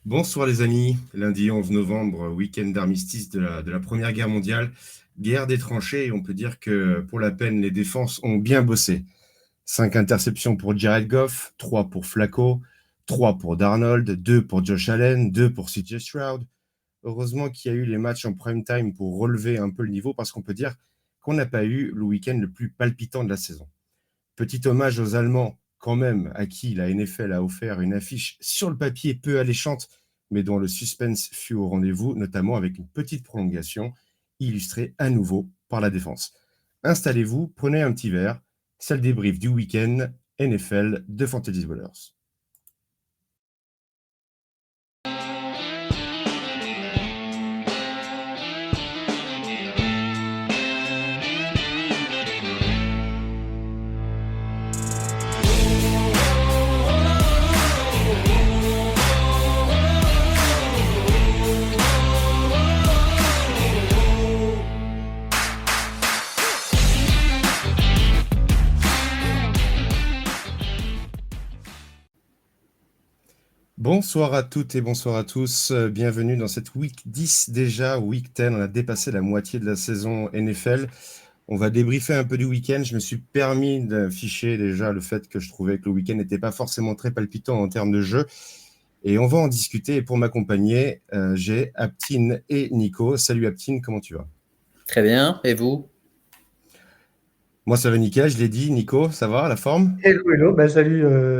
Bonsoir les amis, lundi 11 novembre, week-end d'armistice de la Première Guerre mondiale, guerre des tranchées, et on peut dire que pour la peine, les défenses ont bien bossé. 5 interceptions pour Jared Goff, 3 pour Flacco, 3 pour Darnold, 2 pour Josh Allen, 2 pour CJ Stroud. Heureusement qu'il y a eu les matchs en prime time pour relever un peu le niveau, parce qu'on peut dire qu'on n'a pas eu le week-end le plus palpitant de la saison. Petit hommage aux Allemands, quand même, à qui la NFL a offert une affiche sur le papier peu alléchante, mais dont le suspense fut au rendez-vous, notamment avec une petite prolongation, illustrée à nouveau par la défense. Installez-vous, prenez un petit verre, c'est le débrief du week-end NFL de Fantasy Ballers. Bonsoir à toutes et bonsoir à tous. Bienvenue dans cette week 10 déjà, week 10. On a dépassé la moitié de la saison NFL. On va débriefer un peu du week-end. Je me suis permis d'afficher déjà le fait que je trouvais que le week-end n'était pas forcément très palpitant en termes de jeu. Et on va en discuter. Et pour m'accompagner, j'ai Aptine et Nico. Salut Aptine, comment tu vas? Très bien, et vous? Moi, ça va nickel, je l'ai dit. Nico, ça va, la forme? Hello, hello.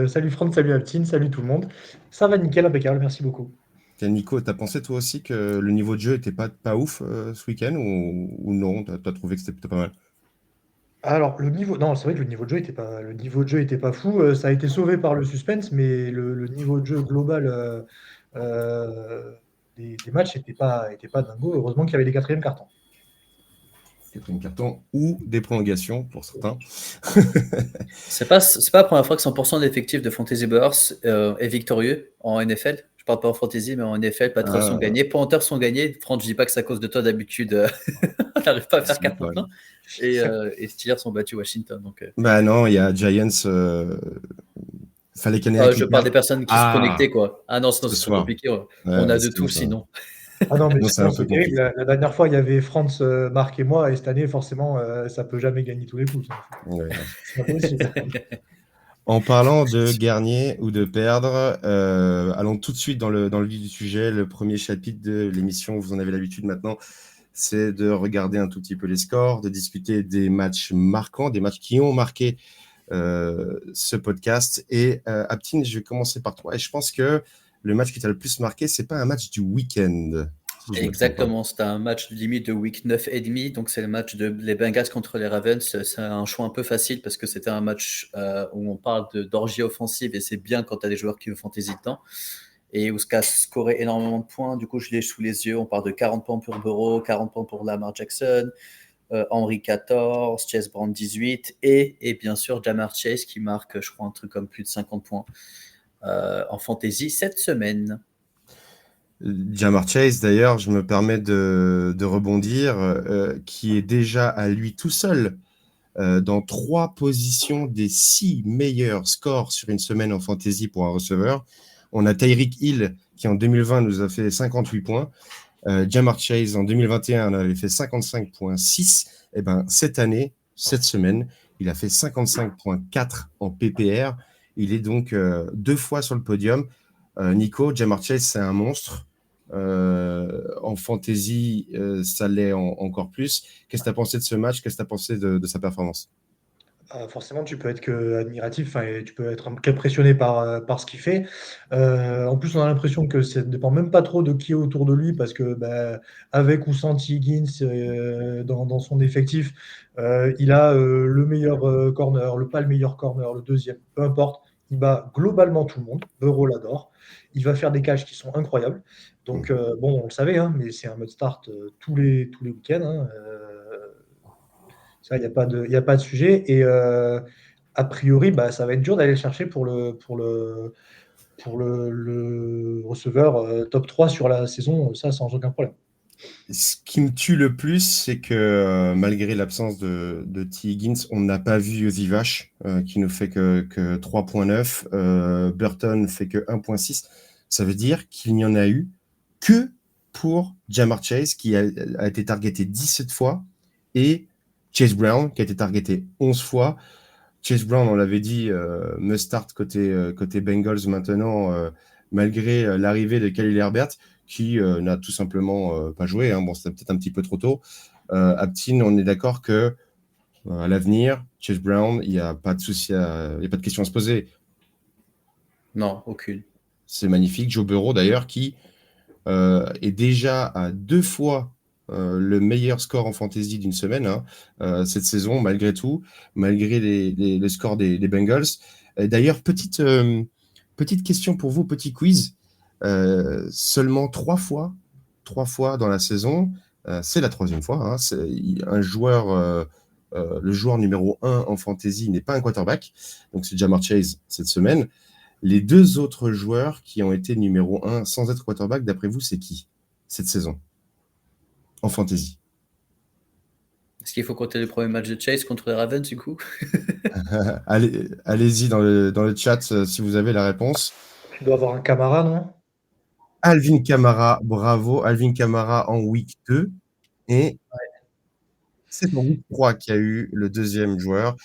Salut Franck, salut Aptine, salut tout le monde. Ça va nickel, impeccable, merci beaucoup. Tiens, Nico, t'as pensé toi aussi que le niveau de jeu était pas ouf ce week-end ou non? T'as trouvé que c'était plutôt pas mal? Alors, non, c'est vrai que le niveau de jeu était pas fou. Ça a été sauvé par le suspense, mais le niveau de jeu global euh, des matchs était pas dingo. Heureusement qu'il y avait les quatrièmes cartons. Quatrième carton ou des prolongations pour certains. C'est pas la première fois que 100% de l'effectif de Fantasy Ballers est victorieux en NFL. Je parle pas en Fantasy, mais en NFL, Patriots sont gagnés, Panthers sont gagnés. Franck, je dis pas que c'est à cause de toi d'habitude. On n'arrive pas à faire 4 points. Et Steelers ont battu Washington. Donc, Bah non, il y a Giants. Fallait qu'il y en ait un qui je parle perde. des personnes qui se connectaient, quoi. Ah non, sinon Ce c'est trop soir. compliqué. Ouais, On a de sinon, tout sinon. Ah non, mais non, c'est sinon un peu c'est terrible. compliqué. La dernière fois, il y avait France, Marc et moi, et cette année, forcément, ça peut jamais gagner tous les coups, ça. Ouais, non. C'est pas possible. En parlant de gagner ou de perdre, allons tout de suite dans le vif du sujet. Le premier chapitre de l'émission, vous en avez l'habitude maintenant, c'est de regarder un tout petit peu les scores, de discuter des matchs marquants, des matchs qui ont marqué ce podcast. Et Aptine, je vais commencer par toi. Et je pense que le match qui t'a le plus marqué, c'est pas un match du week-end, si je me trompe pas. Exactement, c'était un match limite de week 9 et demi, donc c'est le match de les Bengals contre les Ravens. C'est un choix un peu facile parce que c'était un match où on parle d'orgie offensive et c'est bien quand tu as des joueurs qui veulent fantasy dedans. Et où ce a scoré énormément de points, du coup je l'ai sous les yeux, on parle de 40 points pour Burrow, 40 points pour Lamar Jackson, Henry 14, Chase Brown 18 et bien sûr Ja'Marr Chase qui marque je crois un truc comme plus de 50 points en fantasy cette semaine. Ja'Marr Chase, d'ailleurs, je me permets de rebondir, qui est déjà à lui tout seul dans 3 positions des 6 meilleurs scores sur une semaine en fantasy pour un receveur. On a Tyreek Hill qui en 2020 nous a fait 58 points. Ja'Marr Chase en 2021 en avait fait 55,6. Et ben cette année, cette semaine, il a fait 55,4 en PPR. Il est donc 2 fois sur le podium. Nico, Ja'Marr Chase, c'est un monstre. En fantasy, ça l'est encore plus. Qu'est-ce que tu as pensé de ce match? Qu'est-ce que tu as pensé de sa performance? Forcément, tu peux être que admiratif, enfin, et tu peux être qu'impressionné par ce qu'il fait. En plus, on a l'impression que ça ne dépend même pas trop de qui est autour de lui, parce que bah, avec ou sans T. Higgins dans son effectif, il a le meilleur corner, pas le meilleur corner, le deuxième, peu importe. Il bat globalement tout le monde. Burrow l'adore. Il va faire des caches qui sont incroyables. Donc, bon, on le savait, hein, mais c'est un mode start tous les week-ends. Hein, ça, il y a pas de sujet. Et a priori, bah, ça va être dur d'aller le chercher pour le receveur top 3 sur la saison, ça sans aucun problème. Ce qui me tue le plus, c'est que malgré l'absence de T. Higgins, on n'a pas vu Ozzy Vache qui ne fait que 3,9. Burton fait que 1,6. Ça veut dire qu'il n'y en a eu que pour Ja'Marr Chase, qui a été targeté 17 fois, et Chase Brown, qui a été targeté 11 fois. Chase Brown, on l'avait dit, must start côté Bengals maintenant, malgré l'arrivée de Khalil Herbert, qui n'a tout simplement pas joué. Bon, c'était peut-être un petit peu trop tôt. Aptin, on est d'accord que à l'avenir, Chase Brown, il n'y a pas de souci, il n'y a pas de question à se poser. Non, aucune. C'est magnifique. Joe Burrow, d'ailleurs, qui est déjà à 2 fois le meilleur score en fantasy d'une semaine cette saison, malgré tout, malgré les scores des Bengals. D'ailleurs, petite question pour vous, petit quiz. Seulement 3 fois dans la saison, c'est la 3e fois. C'est un joueur, le joueur numéro 1 en fantasy n'est pas un quarterback, donc c'est Ja'Marr Chase cette semaine. Les 2 autres joueurs qui ont été numéro 1 sans être quarterback, d'après vous, c'est qui cette saison en fantasy? Est-ce qu'il faut compter le premier match de Chase contre les Ravens du coup? Allez-y dans le chat si vous avez la réponse. Tu dois avoir un Camara, non? Alvin Kamara, bravo. Alvin Kamara en week 2. Et c'est en week 3 qu'il y a eu le 2e joueur.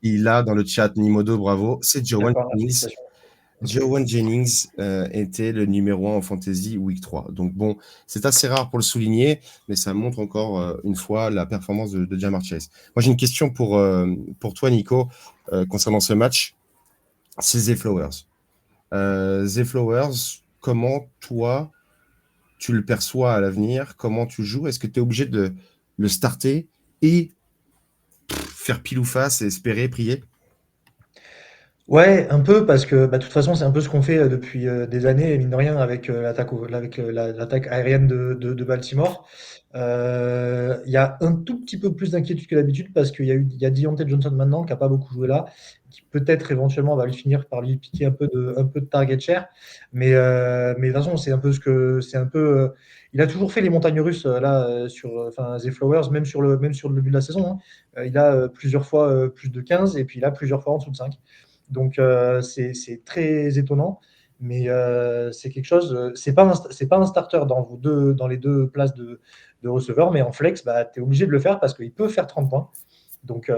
Il a dans le chat Nimodo, bravo. C'est Joan D'accord, Jennings. félicitations. Joan Jennings était le numéro 1 en fantasy week 3. Donc bon, c'est assez rare pour le souligner, mais ça montre encore une fois la performance de Ja'Marr Chase. Moi, j'ai une question pour toi, Nico, concernant ce match. C'est Zay Flowers. Zay Flowers, comment toi, tu le perçois à l'avenir? Comment tu joues? Est-ce que tu es obligé de le starter et faire pile ou face et espérer, prier? Ouais, un peu parce que de toute façon, c'est un peu ce qu'on fait depuis des années, mine de rien, avec l'attaque aérienne de Baltimore. Il y a un tout petit peu plus d'inquiétude que d'habitude parce il y a Deontay Johnson maintenant qui a pas beaucoup joué là, qui peut-être éventuellement va lui finir par lui piquer un peu de target share. Mais de toute façon, c'est un peu. Il a toujours fait les montagnes russes là enfin Zay Flowers, même sur le début de la saison, hein. Il a plusieurs fois plus de 15 et puis il a plusieurs fois en dessous de 5. Donc c'est très étonnant, mais c'est quelque chose. C'est pas un starter dans les 2 places de receveur, mais en flex, tu es obligé de le faire parce qu'il peut faire 30 points. Donc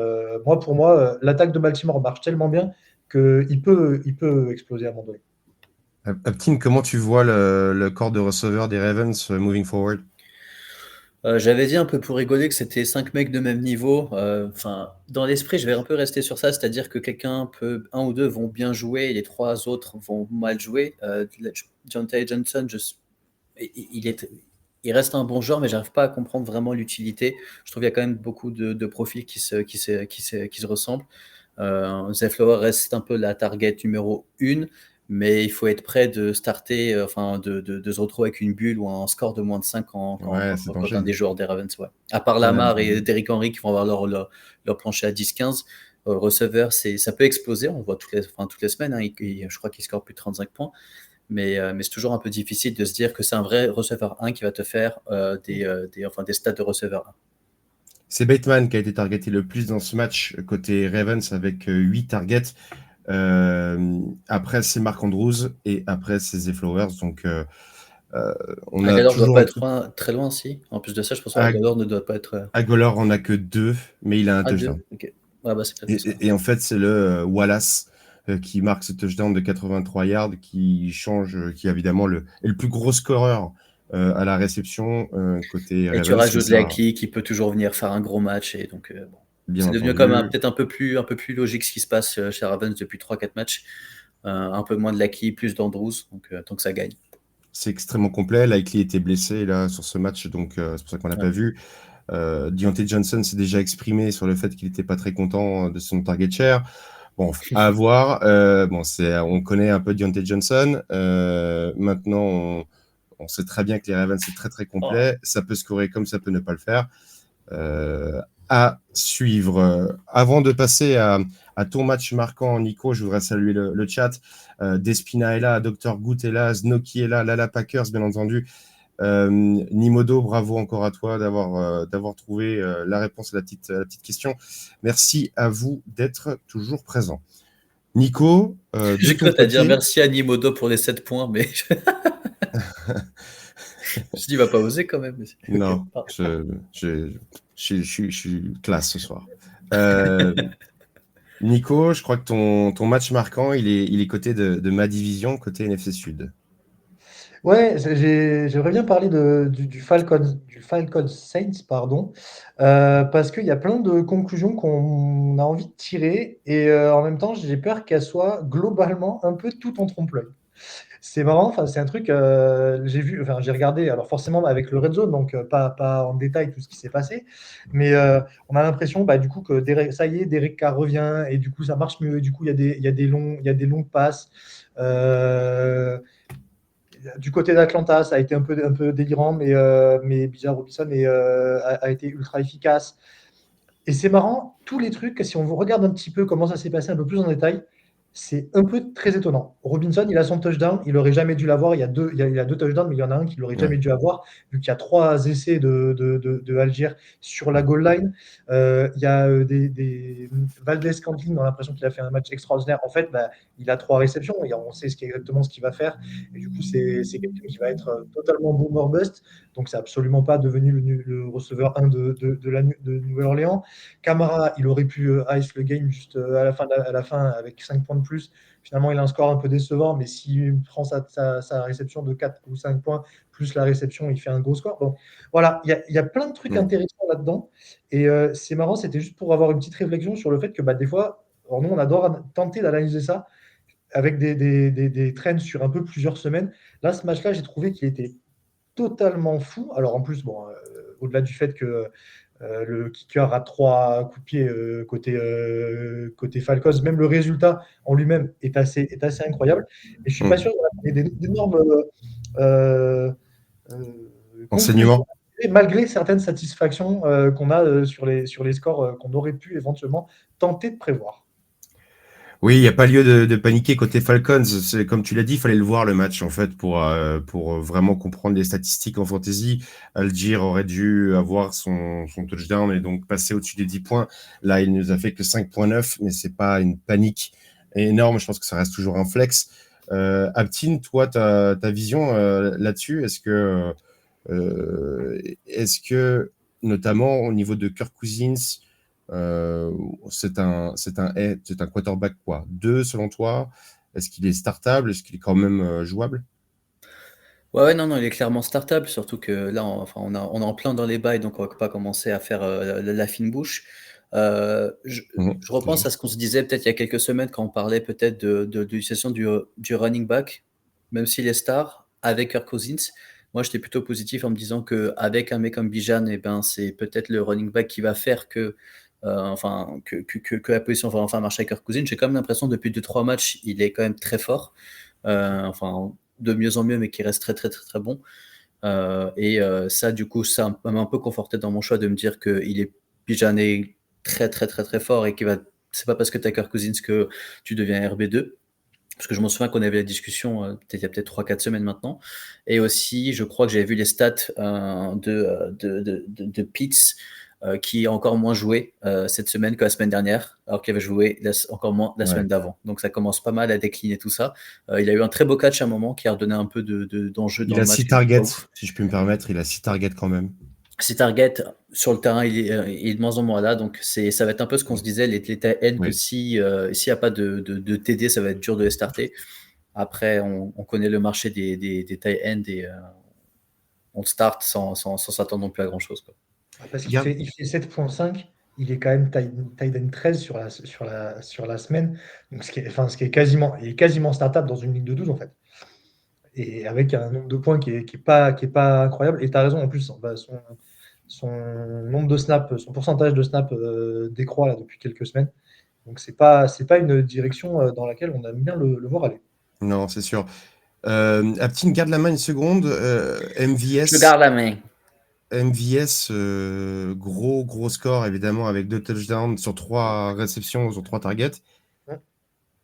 pour moi, l'attaque de Baltimore marche tellement bien qu'il peut exploser à un moment donné. Aptin, comment tu vois le corps de receveur des Ravens moving forward? J'avais dit un peu pour rigoler que c'était 5 mecs de même niveau. Enfin, dans l'esprit, je vais un peu rester sur ça, c'est-à-dire que un ou deux vont bien jouer et les 3 autres vont mal jouer. Deontay Johnson, il reste un bon joueur, mais j'arrive pas à comprendre vraiment l'utilité. Je trouve qu'il y a quand même beaucoup de profils qui se ressemblent. Zay Flower reste un peu la target numéro 1, mais il faut être prêt de starter, de se retrouver avec une bulle ou un score de moins de 5 Ouais, c'est quand un danger. des joueurs des Ravens. Ouais. À part Ouais, Lamar et Derrick Henry qui vont avoir leur plancher à 10-15, receveur, ça peut exploser. On voit toutes les semaines. Je crois qu'il score plus de 35 points. Mais c'est toujours un peu difficile de se dire que c'est un vrai receveur 1 qui va te faire des stats de receveur 1. c'est Bateman qui a été targeté le plus dans ce match côté Ravens avec 8 targets. Après, c'est Mark Andrews et après, c'est Zay Flowers. Donc, on a Aguilar ne doit toujours pas un peu. être très loin, si. En plus de ça, je pense Ag- qu'Aguilar ne doit pas être Agolor, on a que 2, mais il a un à touchdown. 2. Ok. Ouais, c'est peut-être Et, pour ça. et en fait, c'est le Wallace qui marque ce touchdown de 83 yards, qui change, qui évidemment est le plus gros scoreur à la réception côté Et tu Ravens. Mais rajoutes ça, Lucky qui peut toujours venir faire un gros match. Et donc, bien c'est devenu comme entendu, peut-être un peu plus logique ce qui se passe chez Ravens depuis 3-4 matchs. Un peu moins de Lucky, plus d'Andrews. Donc ça gagne. c'est extrêmement complet. Likely était blessé là sur ce match, donc c'est pour ça qu'on l'a Ouais. pas vu. Deontay Johnson s'est déjà exprimé sur le fait qu'il n'était pas très content de son target share. Bon, à voir. On connaît un peu Deontay Johnson. Maintenant, on sait très bien que les Ravens, c'est très très Oh. complet. Ça peut scorer comme ça peut ne pas le faire. À suivre. Avant de passer à ton match marquant, Nico, je voudrais saluer le chat. Despina est là, Dr. Goot est là, Znoki est là, Lala Packers, bien entendu. Nimodo, bravo encore à toi d'avoir trouvé la réponse à la petite question. Merci à vous d'être toujours présent. Nico, de J'ai ton cru à dire côté, merci à Nimodo pour les 7 points, mais je dis, il va pas oser quand même. Ok, non, pardon. je suis classe ce soir. Euh, Nico, je crois que ton match marquant, il est côté de ma division, côté NFC Sud. Ouais, j'aimerais bien parler du Falcons Saints, pardon, parce qu'il y a plein de conclusions qu'on a envie de tirer et en même temps, j'ai peur qu'elles soient globalement un peu tout en trompe-l'œil. C'est marrant, enfin, c'est un truc, j'ai regardé, alors forcément avec le Red Zone, donc pas en détail tout ce qui s'est passé, mais on a l'impression, bah, du coup, que ça y est, Derek Carr revient et du coup, ça marche mieux. Et du coup, il y a des longues passes. Euh, du côté d'Atlanta, ça a été un peu délirant, mais Bijan Robinson a été ultra efficace. Et c'est marrant, tous les trucs, si on vous regarde un petit peu comment ça s'est passé un peu plus en détail, c'est un peu très étonnant. Robinson, il a son touchdown, il aurait jamais dû l'avoir. Il a deux touchdowns, mais il y en a un qu'il aurait Ouais. jamais dû avoir, vu qu'il y a trois essais de Algier sur la goal line. Il y a Valdez-Scantling, on a l'impression qu'il a fait un match extraordinaire. En fait, bah, il a trois réceptions et on sait exactement ce qu'il va faire. Et du coup, c'est quelqu'un qui va être totalement boom or bust. Donc, c'est absolument pas devenu le receveur 1 de Nouvelle-Orléans. Camara, il aurait pu ice le game juste à la fin avec 5 points de plus. Finalement, il a un score un peu décevant, mais s'il prend sa réception de 4 ou 5 points, plus la réception, il fait un gros score. Donc voilà, il y a plein de trucs Mm. intéressants là-dedans. Et c'est marrant, c'était juste pour avoir une petite réflexion sur le fait que bah, des fois, alors nous, on adore tenter d'analyser ça avec des trends sur un peu plusieurs semaines. Là, ce match-là, j'ai trouvé qu'il était totalement fou. Alors en plus, bon, au-delà du fait que le kicker a trois coups de pied côté Falcons. Même le résultat en lui-même est assez incroyable. Et je ne suis pas Mm. sûr qu'il y ait d'énormes euh, conclusions, Enseignement. malgré certaines satisfactions qu'on a sur les scores qu'on aurait pu éventuellement tenter de prévoir. Oui, il n'y a pas lieu de paniquer côté Falcons. C'est, comme tu l'as dit, il fallait le voir le match en fait pour vraiment comprendre les statistiques en fantasy. Algier aurait dû avoir son touchdown et donc passer au-dessus des 10 points. Là, il nous a fait que 5,9, mais c'est pas une panique énorme. Je pense que ça reste toujours un flex. Aptine, toi, ta vision là-dessus, est-ce que notamment au niveau de Kirk Cousins, euh, c'est un quarterback quoi? Deux selon toi? Est-ce qu'il est startable? Est-ce qu'il est quand même jouable? Ouais, ouais, non, non, il est clairement startable, surtout que là, enfin, on est en plein dans les bails, donc on va pas commencer à faire la fine bouche. Je C'est repense à ce juste. qu'on se disait peut-être il y a quelques semaines quand on parlait peut-être de l'utilisation du running back, même s'il est star, avec Kirk Cousins. Moi, j'étais plutôt positif en me disant qu'avec un mec comme Bijan, eh ben, c'est peut-être le running back qui va faire enfin, que la position va enfin marcher avec Kirk Cousins. J'ai quand même l'impression depuis 2-3 matchs, il est quand même très fort. Enfin, de mieux en mieux, mais qui reste très très très très bon. Ça, du coup, ça m'a un peu conforté dans mon choix de me dire qu'il est Bijan est très très très très fort et qu'il va. C'est pas parce que tu as Kirk Cousins que tu deviens RB2. Parce que je m'en souviens qu'on avait la discussion il y a peut-être 3-4 semaines maintenant. Et aussi, je crois que j'avais vu les stats de Pitts qui a encore moins joué cette semaine que la semaine dernière, alors qu'il avait joué encore moins la Ouais. semaine d'avant. Donc ça commence pas mal à décliner tout ça. Il a eu un très beau catch à un moment qui a redonné un peu d'enjeu Il dans le a match six qui n'était pas targets, ouf. si je peux me permettre. Il a 6 targets quand même. Ses targets sur le terrain, il est de moins en moins là. Donc ça va être un peu ce qu'on se disait, les tight ends, que Oui. s'il n'y a pas de TD, ça va être dur de les starter. Après, on connaît le marché des tight ends et on start sans s'attendre non plus à grand-chose, quoi. Parce Garde. il fait 7,5, il est quand même tight end 13 sur la semaine. Donc ce qui est quasiment, il est quasiment startable dans une ligue de 12 en fait. Et avec un nombre de points qui est pas incroyable. Et tu as raison, en plus, bah, son nombre de snaps, son pourcentage de snaps décroît là, depuis quelques semaines. Donc, c'est pas une direction dans laquelle on aime bien le voir aller. Non, c'est sûr. Aptine, garde la main une seconde. Je MVS. garde la main. MVS, gros score, évidemment, avec 2 touchdowns sur 3 réceptions, sur 3 targets.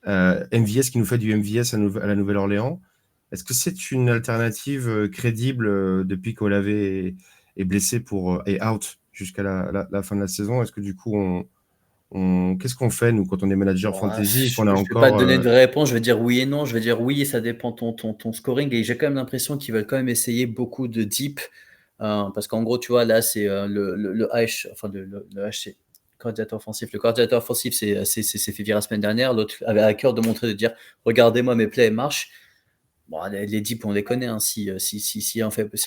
MVS qui nous fait du MVS à la Nouvelle-Orléans. Est-ce que c'est une alternative crédible depuis qu'Olave est blessé et out jusqu'à la fin de la saison? Est-ce que du coup, Qu'est-ce qu'on fait, nous, quand on est manager Bon, fantasy et je qu'on a ne vais pas te encore. donner de vraie réponse, je vais dire oui et non. Je vais dire oui, ça dépend ton scoring. Et j'ai quand même l'impression qu'ils veulent quand même essayer beaucoup de deep. Parce qu'en gros, tu vois, là, c'est le H, enfin le H, c'est coordinateur offensif. Le coordinateur offensif, c'est fait virer la semaine dernière. L'autre avait à cœur de montrer, de dire, regardez-moi, mes plays marchent. Bon, les deep, on les connaît. Hein. Si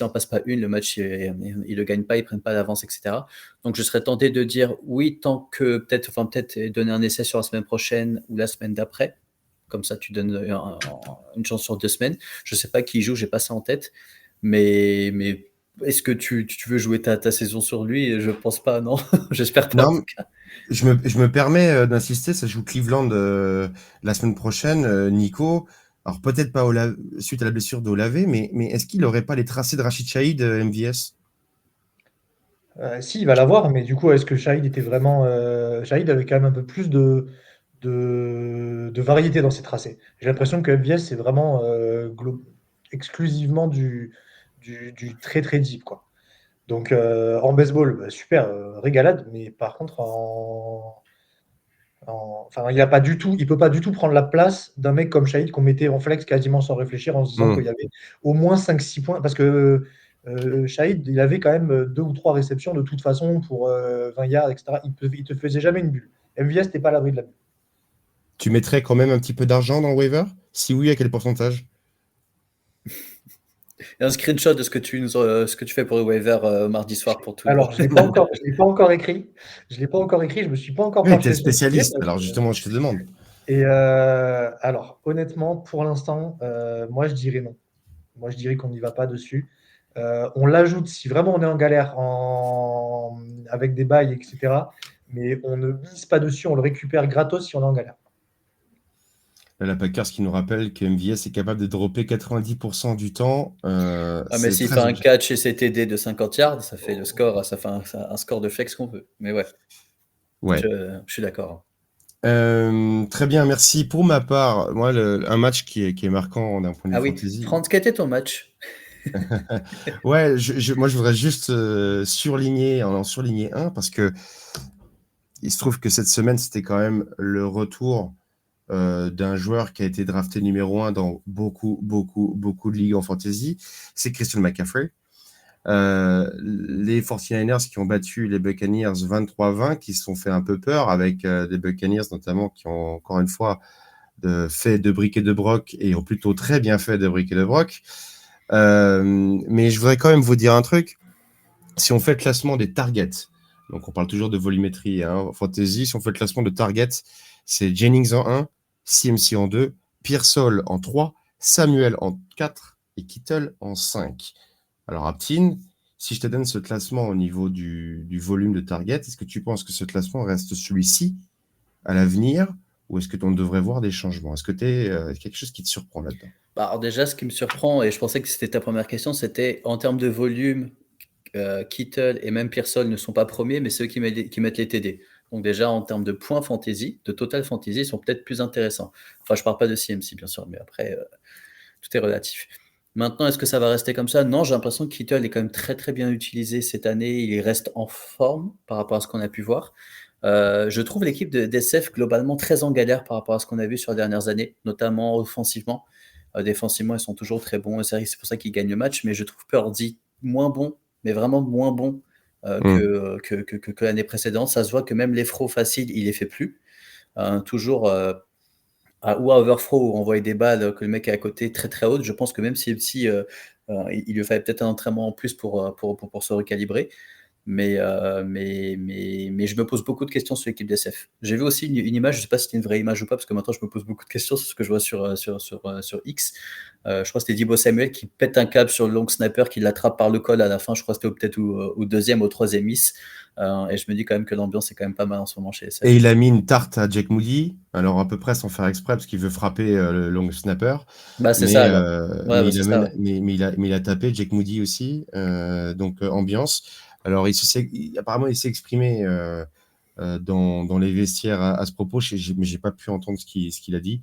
on passe pas une, le match, ils le gagnent pas, ils prennent pas d'avance, etc. Donc, je serais tenté de dire oui, tant que peut-être donner un essai sur la semaine prochaine ou la semaine d'après. Comme ça, tu donnes une chance sur 2 semaines. Je sais pas qui joue, j'ai pas ça en tête. Mais est-ce que tu veux jouer ta saison sur lui? Je pense pas, non. J'espère pas, en tout Non, cas. je me permets d'insister, ça joue Cleveland la semaine prochaine, Nico. Alors peut-être pas suite à la blessure d'Olave, mais est-ce qu'il n'aurait pas les tracés de Rachid Shahid, MVS? Si, il va l'avoir, mais du coup, est-ce que Shahid était vraiment. Shahid avait quand même un peu plus de variété dans ses tracés. J'ai l'impression que MVS, c'est vraiment exclusivement du très très deep, quoi. Donc en baseball, bah, super, régalade, mais par contre, enfin, il peut pas du tout prendre la place d'un mec comme Shahid qu'on mettait en flex quasiment sans réfléchir en se disant qu'il y avait au moins 5-6 points. Parce que Shahid, il avait quand même 2 ou 3 réceptions de toute façon pour 20 yards, etc. Il te faisait jamais une bulle. MVS n'était pas à l'abri de la bulle. Tu mettrais quand même un petit peu d'argent dans le waiver? Si oui, à quel pourcentage? Et un screenshot de ce que tu fais pour le waiver mardi soir pour tout. Alors, je l'ai pas encore écrit. Je l'ai pas encore écrit. Je me suis pas encore Oui, tu es penché sur le sujet. spécialiste, alors justement, je te demande. Et alors, honnêtement, pour l'instant, moi, je dirais non. Moi, je dirais qu'on n'y va pas dessus. On l'ajoute si vraiment on est en galère avec des bails, etc. Mais on ne mise pas dessus, on le récupère gratos si on est en galère. Là, la Packers qui nous rappelle que MVS est capable de dropper 90% du temps. Ah, mais C'est s'il fait très un objectif. catch et ses TD de 50 yards, ça fait le score, ça fait un score de flex qu'on veut. Mais ouais, Ouais. je suis d'accord. Très bien, merci. Pour ma part, moi, un match qui est marquant d'un point de Ah vue oui, fantasy. 30, quel était ton match? Ouais, moi, je voudrais juste en surligner un parce que il se trouve que cette semaine, c'était quand même le retour d'un joueur qui a été drafté numéro 1 dans beaucoup, beaucoup, beaucoup de ligues en fantasy. C'est Christian McCaffrey. Les 49ers qui ont battu les Buccaneers 23-20, qui se sont fait un peu peur avec des Buccaneers notamment qui ont encore une fois fait de briques et de broc et ont plutôt très bien fait de briques et de broc. Mais je voudrais quand même vous dire un truc. Si on fait le classement des targets, donc on parle toujours de volumétrie, hein, fantasy, si on fait le classement de targets, c'est Jennings en 1, CMC en 2, Pearsall en 3, Samuel en 4 et Kittle en 5. Alors, Aptin, si je te donne ce classement au niveau du volume de target, est-ce que tu penses que ce classement reste celui-ci à l'avenir ou est-ce que on devrait voir des changements? Est-ce que tu es quelque chose qui te surprend là-dedans? Bah, alors déjà, ce qui me surprend, et je pensais que c'était ta première question, c'était en termes de volume, Kittle et même Pearsall ne sont pas premiers, mais ceux qui mettent les TD. Donc déjà, en termes de points fantasy, de total fantasy, ils sont peut-être plus intéressants. Enfin, je ne parle pas de CMC, bien sûr, mais après, tout est relatif. Maintenant, est-ce que ça va rester comme ça? Non, j'ai l'impression que Kittle est quand même très très bien utilisé cette année. Il reste en forme par rapport à ce qu'on a pu voir. Je trouve l'équipe d'SF globalement très en galère par rapport à ce qu'on a vu sur les dernières années, notamment offensivement. Défensivement, ils sont toujours très bons. Et c'est pour ça qu'ils gagnent le match. Mais je trouve Purdy moins bon, mais vraiment moins bon que l'année précédente. Ça se voit que même les throws faciles, il les fait plus. Toujours ou à overthrow où on voyait des balles que le mec est à côté très très haute. Je pense que même si il lui fallait peut-être un entraînement en plus pour se recalibrer. Mais je me pose beaucoup de questions sur l'équipe d'SF. J'ai vu aussi une image, je ne sais pas si c'était une vraie image ou pas, parce que maintenant je me pose beaucoup de questions sur ce que je vois sur X. Je crois que c'était Deebo Samuel qui pète un câble sur le long snapper, qui l'attrape par le col à la fin. Je crois que c'était peut-être au deuxième, au troisième miss. Et je me dis quand même que l'ambiance est quand même pas mal en ce moment chez SF. Et il a mis une tarte à Jack Moody, alors à peu près sans faire exprès parce qu'il veut frapper le long snapper. Bah, c'est Mais, ça alors. Ouais, bah, il c'est a ça, même, ouais. mais il a tapé Jack Moody aussi, donc ambiance. Alors apparemment il s'est exprimé dans les vestiaires à ce propos, mais j'ai pas pu entendre ce qu'il a dit.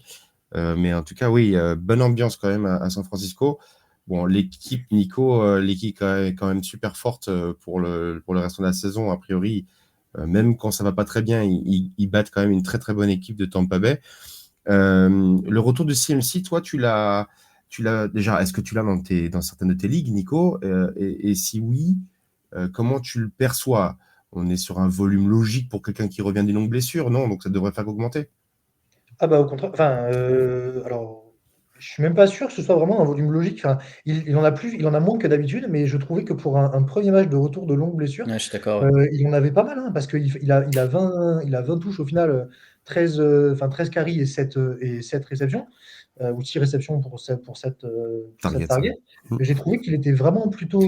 Mais en tout cas, oui, bonne ambiance quand même à San Francisco. Bon, l'équipe, Nico, l'équipe est quand même super forte pour le reste de la saison. A priori, Même quand ça va pas très bien, ils battent quand même une très très bonne équipe de Tampa Bay. Le retour de CMC, toi, tu l'as déjà, est-ce que tu l'as dans certaines de tes ligues, Nico? Et si oui, comment tu le perçois? On est sur un volume logique pour quelqu'un qui revient d'une longue blessure, non? Donc ça devrait faire qu'augmenter. Ah bah, au contraire, enfin, alors, je suis même pas sûr que ce soit vraiment un volume logique. Enfin, il en a moins que d'habitude, mais je trouvais que pour un premier match de retour de longue blessure, Ouais, je suis d'accord. Ouais. il en avait pas mal, hein, parce il a 20 touches au final, 13, enfin 13 carries et 7 réceptions, ou 6 réceptions pour 7 Target, ouais. targets. J'ai trouvé qu'il était vraiment plutôt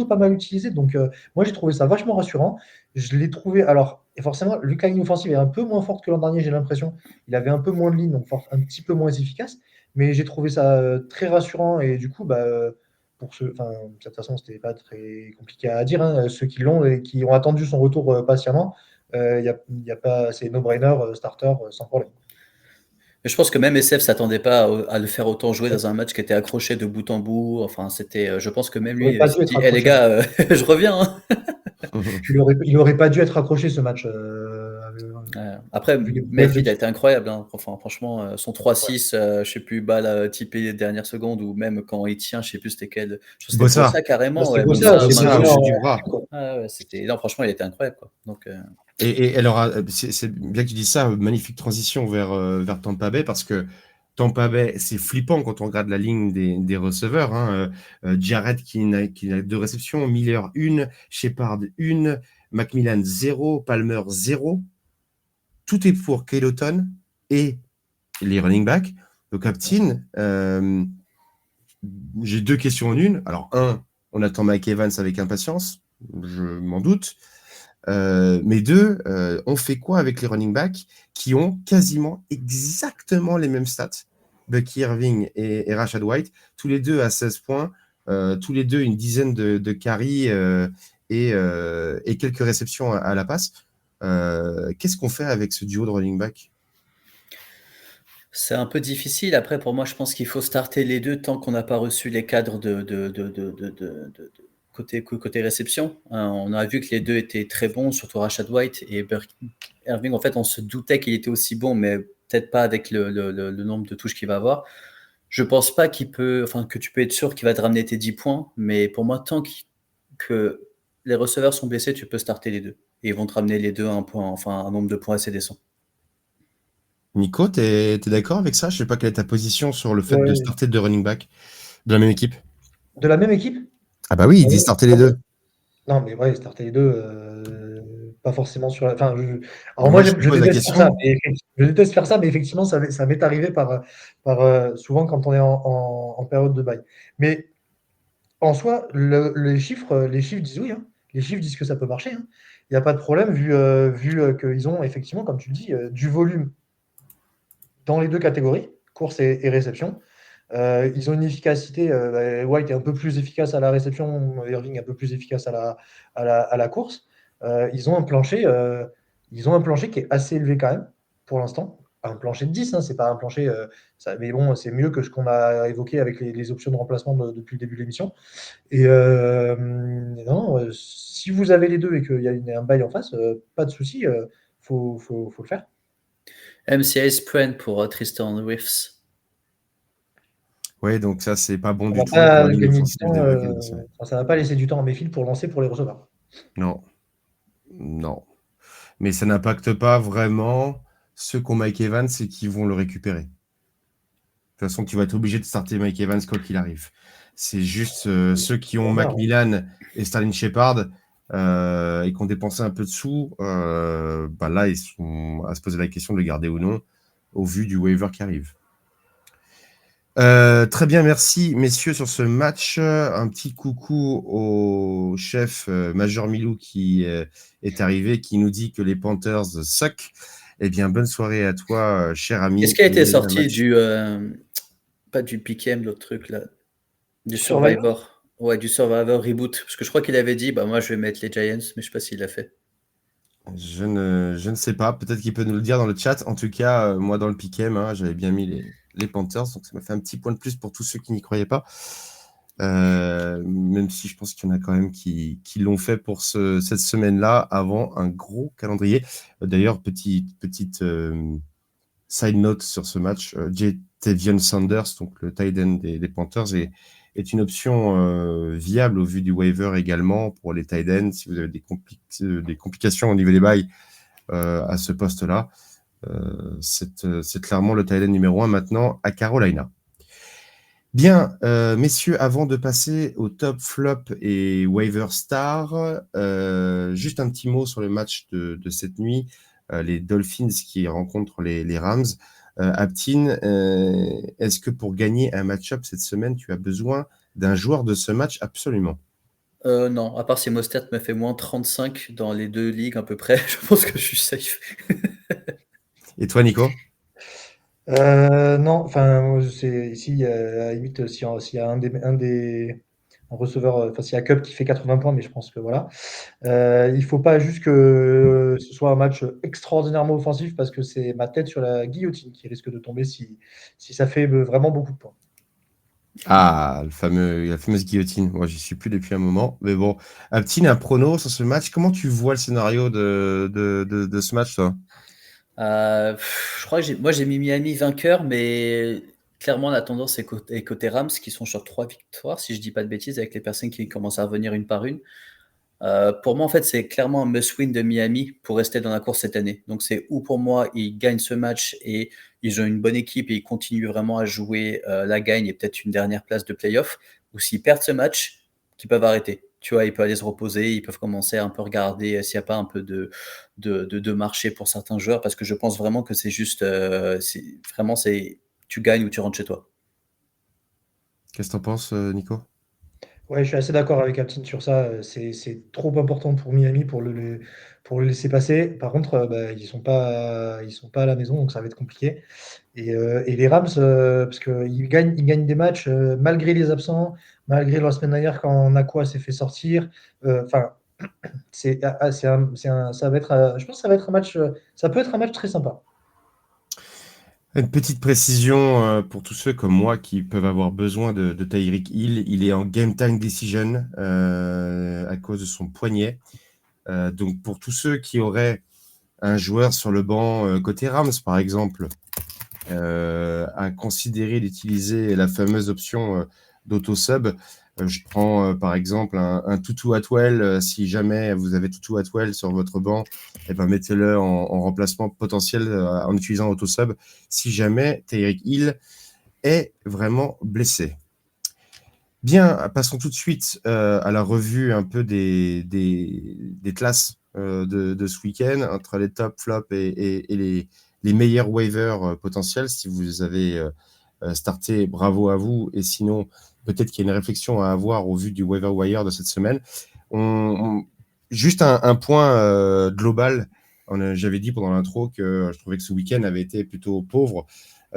pas mal utilisé. Donc, moi, j'ai trouvé ça vachement rassurant. Je l'ai trouvé. Alors, et forcément, la ligne offensive est un peu moins forte que l'an dernier, j'ai l'impression. Il avait un peu moins de lignes, donc un petit peu moins efficace. Mais j'ai trouvé ça très rassurant. Et du coup, bah, enfin, de toute façon, c'était pas très compliqué à dire, hein. Ceux qui l'ont et qui ont attendu son retour patiemment, y a pas, c'est no-brainer, starter, sans problème. Mais je pense que même SF s'attendait pas à le faire autant jouer dans un match qui était accroché de bout en bout. Enfin, je pense que même Il aurait lui, pas il dû s'est être dit, eh les accroché, hein. gars, je reviens, hein. Il aurait pas dû être accroché ce match. Après, Vu les Mayfield a qui- été incroyable, hein. Enfin, franchement, son ouais. 3-6, je sais plus, balle typée dernière seconde, ou même quand il tient, je sais plus c'était quel. Je crois que c'était Bossa, Bossa Bah, carrément, c'était ouais, Bossa, Bossa, c'est main Bossa au Bossa gauche. bout du bras. quoi. Ah ouais, non, franchement, il était incroyable, quoi. Donc, Et alors, c'est bien que tu dis ça, magnifique transition vers Tampa Bay, parce que Tampa Bay, c'est flippant quand on regarde la ligne des receveurs, hein. Jarrett qui n'a 2 réceptions, Miller 1, Shepard 1, Macmillan 0, Palmer 0. Tout est pour Keloton et les running backs. Donc, Aptin, j'ai 2 questions en une. Alors, on attend Mike Evans avec impatience, je m'en doute. Mais 2, on fait quoi avec les running backs qui ont quasiment exactement les mêmes stats? Bucky Irving et Rashad White, tous les deux à 16 points, tous les deux une dizaine de carries et quelques réceptions à la passe. Qu'est-ce qu'on fait avec ce duo de running back? c'est un peu difficile. Après, pour moi, je pense qu'il faut starter les deux tant qu'on n'a pas reçu les cadres côté réception. On a vu que les deux étaient très bons, surtout Rashad White et Irving. En fait, on se doutait qu'il était aussi bon, mais peut-être pas avec le nombre de touches qu'il va avoir. Je pense pas que tu peux être sûr qu'il va te ramener tes 10 points, mais pour moi, que les receveurs sont blessés, tu peux starter les deux. Et ils vont te ramener les deux à un nombre de points assez décent. Nico, t'es d'accord avec ça? Je sais pas quelle est ta position sur le fait de Ouais. starter 2 running back de la même équipe. De la même équipe? Ah bah oui, il Ah dit ouais, starter les non, mais deux. non, mais ouais, starter les 2, pas forcément sur la enfin, alors moi, Moi, je te je pose la déteste faire ça, question. je déteste faire ça, mais effectivement, ça m'est arrivé souvent quand on est en période de bail. Mais en soi, les chiffres disent oui, hein. Les chiffres disent que ça peut marcher, hein. Il y a pas de problème vu qu'ils ont effectivement, comme tu le dis, du volume dans les 2 catégories, course et réception. Ils ont une efficacité, White est un peu plus efficace à la réception, Irving un peu plus efficace à la course. Ils ont un plancher qui est assez élevé quand même, pour l'instant. Un plancher de 10, hein, c'est pas un plancher, mais bon, c'est mieux que ce qu'on a évoqué avec les options de remplacement depuis le début de l'émission. Et non, si vous avez les deux et qu'il y a un bail en face, pas de souci, faut le faire. MCA Sprint pour Tristan Wirfs. Ouais, donc ça, c'est pas bon Ça du va tout pour la pas ligne gagner du offensive temps, des Vikings. Ouais. enfin, ça va pas laisser du temps à Mayfield pour lancer pour les receveurs. Non, non. Mais ça n'impacte pas vraiment ceux qui ont Mike Evans et qui vont le récupérer. De toute façon, tu vas être obligé de starter Mike Evans quoi qu'il arrive. C'est juste ceux qui ont Normal. Macmillan et Sterling Shepard et qui ont dépensé un peu de sous, bah là, ils sont à se poser la question de le garder ou non, au vu du waiver qui arrive. Très bien, merci messieurs sur ce match. Un petit coucou au chef Major Milou qui est arrivé, qui nous dit que les Panthers suck. Eh bien, bonne soirée à toi, cher ami. Qu'est-ce qui a Il été y a eu un sorti match. pas du PKM, l'autre truc là, du Survivor? Survivor? Ouais, du Survivor Reboot. Parce que je crois qu'il avait dit, bah moi je vais mettre les Giants, mais je sais pas s'il l'a fait. Je ne sais pas. Peut-être qu'il peut nous le dire dans le chat. En tout cas, moi, dans le pick'em, hein, j'avais bien mis les Panthers. Donc, ça m'a fait un petit point de plus pour tous ceux qui n'y croyaient pas. même si je pense qu'il y en a quand même qui l'ont fait pour cette semaine-là avant un gros calendrier. D'ailleurs, petite side note sur ce match, Jatavion Sanders, donc le tight end des Panthers, est une option viable au vu du waiver également pour les tight ends si vous avez des complications au niveau des bails à ce poste-là. C'est clairement le tight end numéro 1 maintenant à Carolina. Bien, messieurs, avant de passer au top flop et waiver star, juste un petit mot sur le match de cette nuit, les Dolphins qui rencontrent les Rams. Aptin, est-ce que pour gagner un match-up cette semaine, tu as besoin d'un joueur de ce match absolument? Non, à part si Mostert me fait moins 35 dans les 2 ligues à peu près, je pense que je suis safe. Et toi, Nico? Non, enfin, moi, c'est ici, à la limite, s'il y a un receveur, enfin, s'il y a Cup qui fait 80 points, mais je pense que voilà. Il faut pas juste que ce soit un match extraordinairement offensif parce que c'est ma tête sur la guillotine qui risque de tomber si ça fait vraiment beaucoup de points. Ah, la fameuse guillotine. Moi, j'y suis plus depuis un moment. Mais bon, Aptin, un prono sur ce match. Comment tu vois le scénario de ce match, toi? Je crois que moi j'ai mis Miami vainqueur, mais clairement la tendance est côté Rams qui sont sur 3 victoires, si je dis pas de bêtises, avec les personnes qui commencent à revenir une par une. Pour moi, en fait, c'est clairement un must-win de Miami pour rester dans la course cette année. Donc, c'est où pour moi, ils gagnent ce match et ils ont une bonne équipe et ils continuent vraiment à jouer la gagne et peut-être une dernière place de playoff. Ou s'ils perdent ce match, qu'ils peuvent arrêter. Tu vois, ils peuvent aller se reposer, ils peuvent commencer à un peu regarder s'il n'y a pas un peu de marché pour certains joueurs parce que je pense vraiment que c'est juste, tu gagnes ou tu rentres chez toi. Qu'est-ce que t'en penses, Nico? Ouais, je suis assez d'accord avec Aptin sur ça. C'est trop important pour Miami pour le laisser passer. Par contre, bah, ils sont pas à la maison, donc ça va être compliqué. Et les Rams, parce qu'ils gagnent des matchs malgré les absents, malgré la semaine dernière quand Nakua s'est fait sortir. Enfin, ça va être, je pense que ça va être un match, ça peut être un match très sympa. Une petite précision pour tous ceux comme moi qui peuvent avoir besoin de Tyreek Hill. Il est en game time decision à cause de son poignet. Donc pour tous ceux qui auraient un joueur sur le banc côté Rams, par exemple, à considérer d'utiliser la fameuse option d'auto-sub. Je prends par exemple un Tutu Atwell. Si jamais vous avez Tutu Atwell sur votre banc, eh ben, mettez-le en remplacement potentiel en utilisant auto-sub si jamais Tyreek Hill est vraiment blessé. Bien, passons tout de suite à la revue un peu des classes de ce week-end entre les top flops et les meilleurs waivers potentiels. Si vous avez starté, bravo à vous. Et sinon, peut-être qu'il y a une réflexion à avoir au vu du waiver wire de cette semaine. Juste un point global. J'avais dit pendant l'intro que je trouvais que ce week-end avait été plutôt pauvre.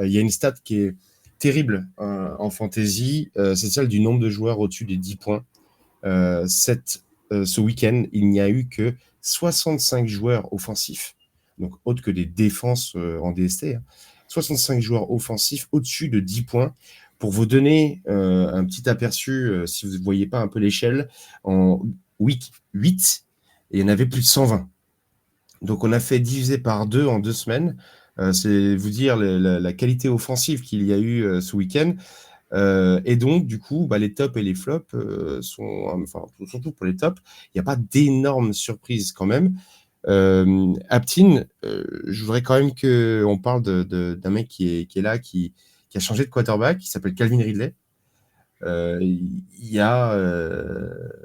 Il y a une stat qui est terrible en fantasy, c'est celle du nombre de joueurs au-dessus des 10 points. Ce week-end, il n'y a eu que 65 joueurs offensifs, donc autres que des défenses en DST, 65 joueurs offensifs au-dessus de 10 points. Pour vous donner un petit aperçu, si vous ne voyez pas un peu l'échelle, en week 8, il y en avait plus de 120. Donc on a fait diviser par 2 en 2 semaines. C'est vous dire la qualité offensive qu'il y a eu ce week-end. Et donc, du coup, les tops et les flops enfin, surtout pour les tops, il n'y a pas d'énormes surprises quand même. Aptin, je voudrais quand même qu'on parle d'un mec qui est là, qui a changé de quarterback, qui s'appelle Calvin Ridley. Il y a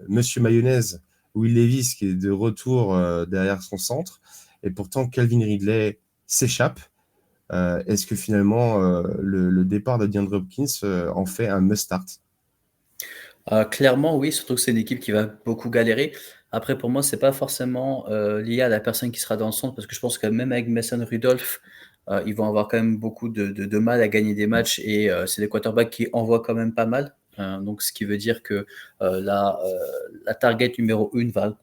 Monsieur Mayonnaise, Will Levis, qui est de retour derrière son centre. Et pourtant, Calvin Ridley s'échappe. Est-ce que finalement, le départ de DeAndre Hopkins en fait un must-start? Clairement, oui, surtout que c'est une équipe qui va beaucoup galérer. Après, pour moi, c'est pas forcément lié à la personne qui sera dans le centre, parce que je pense que même avec Mason Rudolph, ils vont avoir quand même beaucoup de mal à gagner des matchs et c'est des quarterbacks qui envoient quand même pas mal. Donc, ce qui veut dire que la target numéro 1 va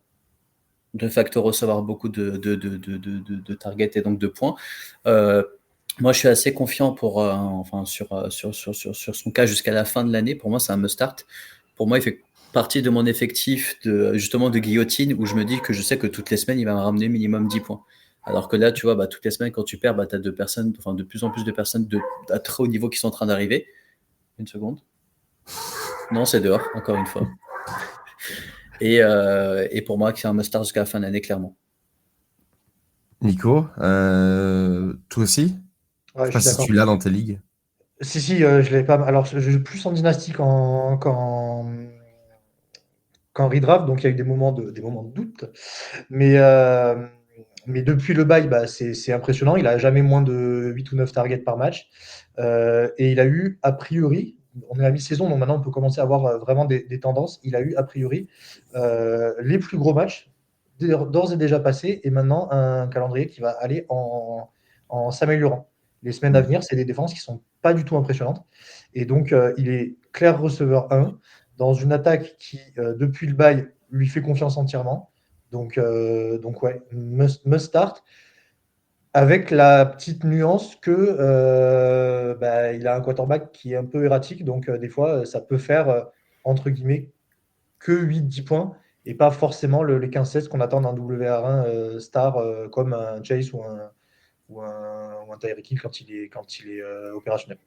de facto recevoir beaucoup de targets et donc de points. Moi, je suis assez confiant sur son cas jusqu'à la fin de l'année. Pour moi, c'est un must-start. pour moi, il fait partie de mon effectif justement de guillotine où je me dis que je sais que toutes les semaines, il va me ramener minimum 10 points. Alors que là, tu vois, toutes les semaines, quand tu perds, tu as de plus en plus de personnes à très haut niveau qui sont en train d'arriver. Une seconde. Non, c'est dehors, encore une fois. Et pour moi, c'est un must-start jusqu'à la fin de l'année, clairement. Nico, toi aussi? Je Ouais, sais je pas suis si d'accord. tu l'as dans tes ligues. Si, je l'ai pas. Alors, je joue plus en dynastie qu'en redraft, donc il y a eu des moments de doute. Mais, euh, mais depuis le bail, c'est impressionnant. Il a jamais moins de 8 ou 9 targets par match. Et il a eu, a priori, on est à mi-saison, donc maintenant on peut commencer à avoir vraiment des tendances. Il a eu, a priori, les plus gros matchs d'ores et déjà passés, et maintenant un calendrier qui va aller en s'améliorant. Les semaines à venir, c'est des défenses qui sont pas du tout impressionnantes. Et donc, il est clair receveur 1 dans une attaque qui, depuis le bail, lui fait confiance entièrement. Donc ouais, must start, avec la petite nuance que il a un quarterback qui est un peu erratique, donc des fois, ça peut faire, entre guillemets, que 8-10 points, et pas forcément les 15-16 qu'on attend d'un WR1 star, comme un Chase ou un Tyreek Hill quand il est opérationnel.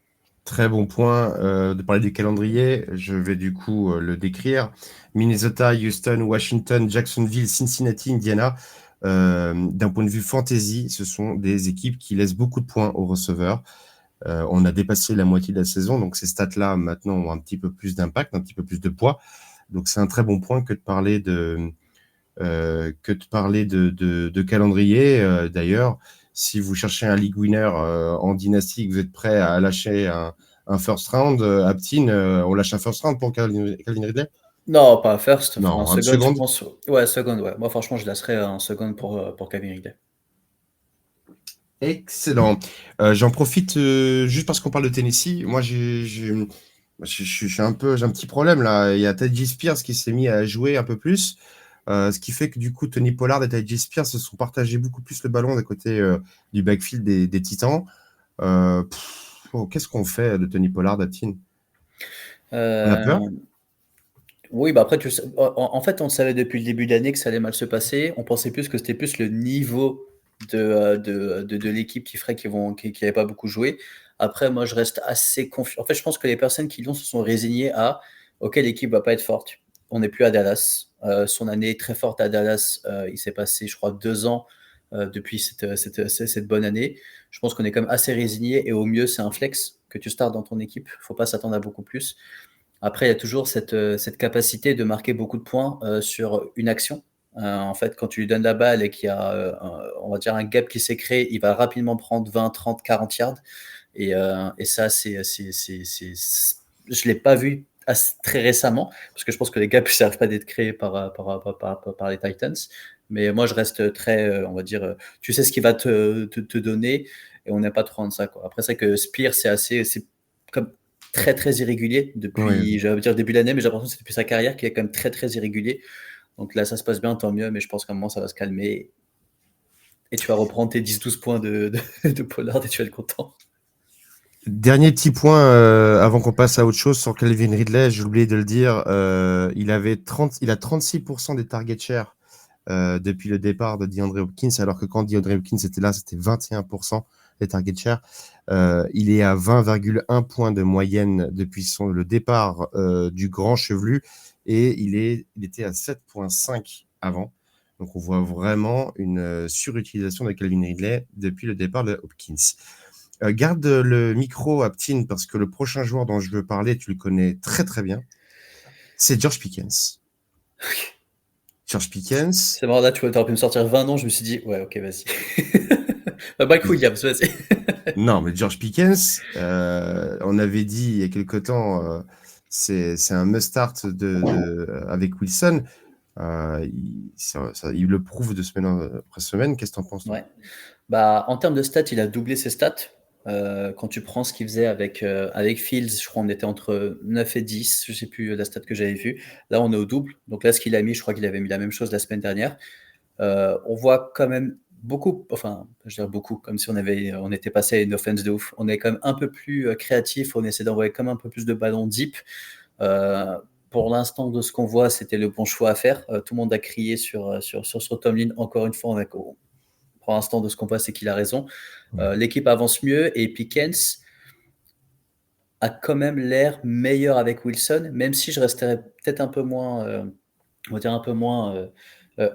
Très bon point de parler du calendrier. Je vais du coup le décrire. Minnesota, Houston, Washington, Jacksonville, Cincinnati, Indiana. D'un point de vue fantasy, ce sont des équipes qui laissent beaucoup de points aux receveurs. On a dépassé la moitié de la saison, donc ces stats-là maintenant ont un petit peu plus d'impact, un petit peu plus de poids. Donc c'est un très bon point que de parler de calendrier. D'ailleurs, si vous cherchez un league winner en dynastie, que vous êtes prêt à lâcher un first round, Aptin, on lâche un first round pour Calvin Ridley? Non, pas first, enfin un Non, un second, je seconde. pense. Ouais, second, ouais. Moi, franchement, je laisserais un second pour Calvin Ridley. Excellent. J'en profite juste parce qu'on parle de Tennessee. Moi, je suis j'ai un petit problème là. Il y a Teddy Spears qui s'est mis à jouer un peu plus, ce qui fait que du coup, Tony Pollard et Teddy Spears se sont partagés beaucoup plus le ballon des côtés du backfield des Titans. Qu'est-ce qu'on fait de Tony Pollard, Aptin? On a Euh, peur? oui, après, en fait, on savait depuis le début de l'année que ça allait mal se passer. On pensait plus que c'était plus le niveau de l'équipe qui ferait qu'ils n'avaient pas beaucoup joué. Après, moi, je reste assez confiant. En fait, je pense que les personnes qui l'ont se sont résignées à OK, l'équipe va pas être forte. On n'est plus à Dallas. Son année très forte à Dallas, il s'est passé, je crois, 2 ans depuis cette bonne année. Je pense qu'on est quand même assez résigné et au mieux, c'est un flex que tu startes dans ton équipe. Il ne faut pas s'attendre à beaucoup plus. Après, il y a toujours cette capacité de marquer beaucoup de points sur une action. En fait, quand tu lui donnes la balle et qu'il y a, on va dire, un gap qui s'est créé, il va rapidement prendre 20, 30, 40 yards. Et ça, je ne l'ai pas vu très récemment, parce que je pense que les gaps ne servent pas d'être créés par les Titans. Mais moi, je reste très, on va dire, tu sais ce qu'il va te donner, et on n'est pas trop en ça, quoi. Après, c'est que Spear, c'est comme très, très irrégulier Oui. depuis, j'allais dire début de l'année, mais j'ai l'impression que c'est depuis sa carrière qu'il est quand même très, très irrégulier. Donc là, ça se passe bien, tant mieux, mais je pense qu'à un moment, ça va se calmer. Et tu vas reprendre tes 10-12 points de Pollard et tu vas être content. Dernier petit point avant qu'on passe à autre chose sur Calvin Ridley, j'ai oublié de le dire, il a 36% des target share depuis le départ de DeAndre Hopkins, alors que quand DeAndre Hopkins était là, c'était 21% des target share. Il est à 20,1 points de moyenne depuis le départ du grand chevelu, et il était à 7,5 avant. Donc on voit vraiment une surutilisation de Calvin Ridley depuis le départ de Hopkins. Garde le micro, Aptin, parce que le prochain joueur dont je veux parler, tu le connais très très bien. C'est George Pickens. George Pickens. C'est marrant, là, tu aurais pu me sortir 20 noms, je me suis dit, ouais, ok, vas-y. Mike Williams, vas-y. Non, mais George Pickens, on avait dit il y a quelque temps, c'est un must-start avec Wilson. Il le prouve de semaine après semaine. Qu'est-ce que tu en penses, toi? Ouais. En termes de stats, il a doublé ses stats. Quand tu prends ce qu'il faisait avec Fields, je crois qu'on était entre 9 et 10, je sais plus la stat que j'avais vue. Là, on est au double. Donc là, ce qu'il a mis, je crois qu'il avait mis la même chose la semaine dernière. On voit quand même beaucoup, enfin, je dirais beaucoup, comme si on était passé à une offense de ouf. On est quand même un peu plus créatif, on essaie d'envoyer comme un peu plus de ballons deep. pour l'instant, de ce qu'on voit, c'était le bon choix à faire. Tout le monde a crié sur Tomlin. Encore une fois, pour l'instant, de ce qu'on voit, c'est qu'il a raison. L'équipe avance mieux et Pickens a quand même l'air meilleur avec Wilson, même si je resterais peut-être un peu moins, on va dire un peu moins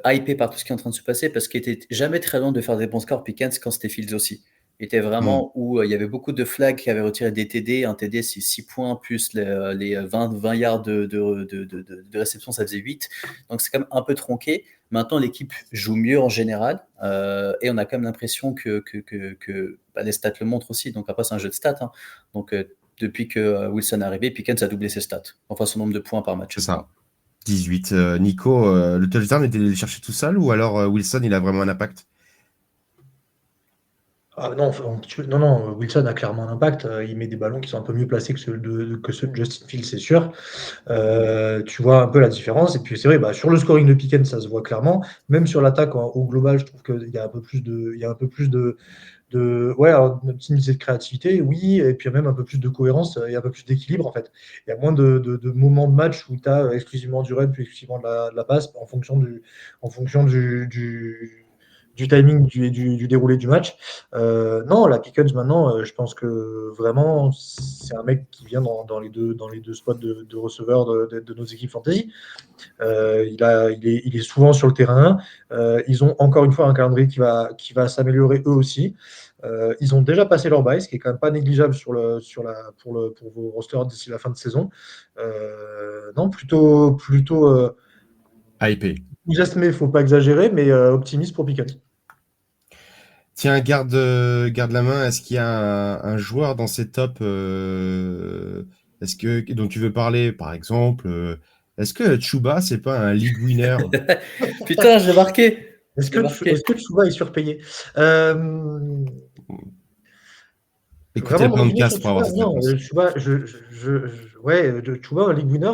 hypé par tout ce qui est en train de se passer, parce qu'il était jamais très loin de faire des bons scores, Pickens, quand c'était Fields aussi. Il était vraiment où il y avait beaucoup de flags qui avaient retiré des TD. Un TD, c'est 6 points, plus les 20 yards de réception, ça faisait 8. Donc c'est quand même un peu tronqué. Maintenant, l'équipe joue mieux en général, et on a quand même l'impression que les stats le montrent aussi. Donc après, c'est un jeu de stats. Hein. Donc depuis que Wilson est arrivé, Pickens a doublé ses stats, enfin son nombre de points par match. C'est ça. 18. Nico, le touchdown était allé le chercher tout seul ou alors Wilson, il a vraiment un impact? Ah non, non, Wilson a clairement un impact. Il met des ballons qui sont un peu mieux placés que ceux de Justin Fields, c'est sûr. Tu vois un peu la différence. Et puis c'est vrai, sur le scoring de Pickens, ça se voit clairement. Même sur l'attaque au global, je trouve qu'il y a un peu plus ouais, alors, une petite mise de créativité, oui, et puis même un peu plus de cohérence et un peu plus d'équilibre en fait. Il y a moins de moments de match où tu as exclusivement du run puis exclusivement de la passe en fonction du timing du déroulé du match. Non, la Pickens maintenant, je pense que vraiment c'est un mec qui vient dans les deux spots de receveur de nos équipes fantasy. Il est souvent sur le terrain. Ils ont encore une fois un calendrier qui va s'améliorer eux aussi. Ils ont déjà passé leur bye, ce qui est quand même pas négligeable pour vos rosters d'ici la fin de saison. Non, plutôt Hypé. enthousiaste, mais il ne faut pas exagérer, mais optimiste pour Pickens. Tiens, garde la main. Est-ce qu'il y a un joueur dans ces tops dont tu veux parler, par exemple est-ce que Chuba, c'est pas un league winner? Putain, j'ai marqué. Est-ce que Tchouba est surpayé? Écoutez le podcast pour avoir cette réponse. Tchouba, ouais, Tchouba, League Winner,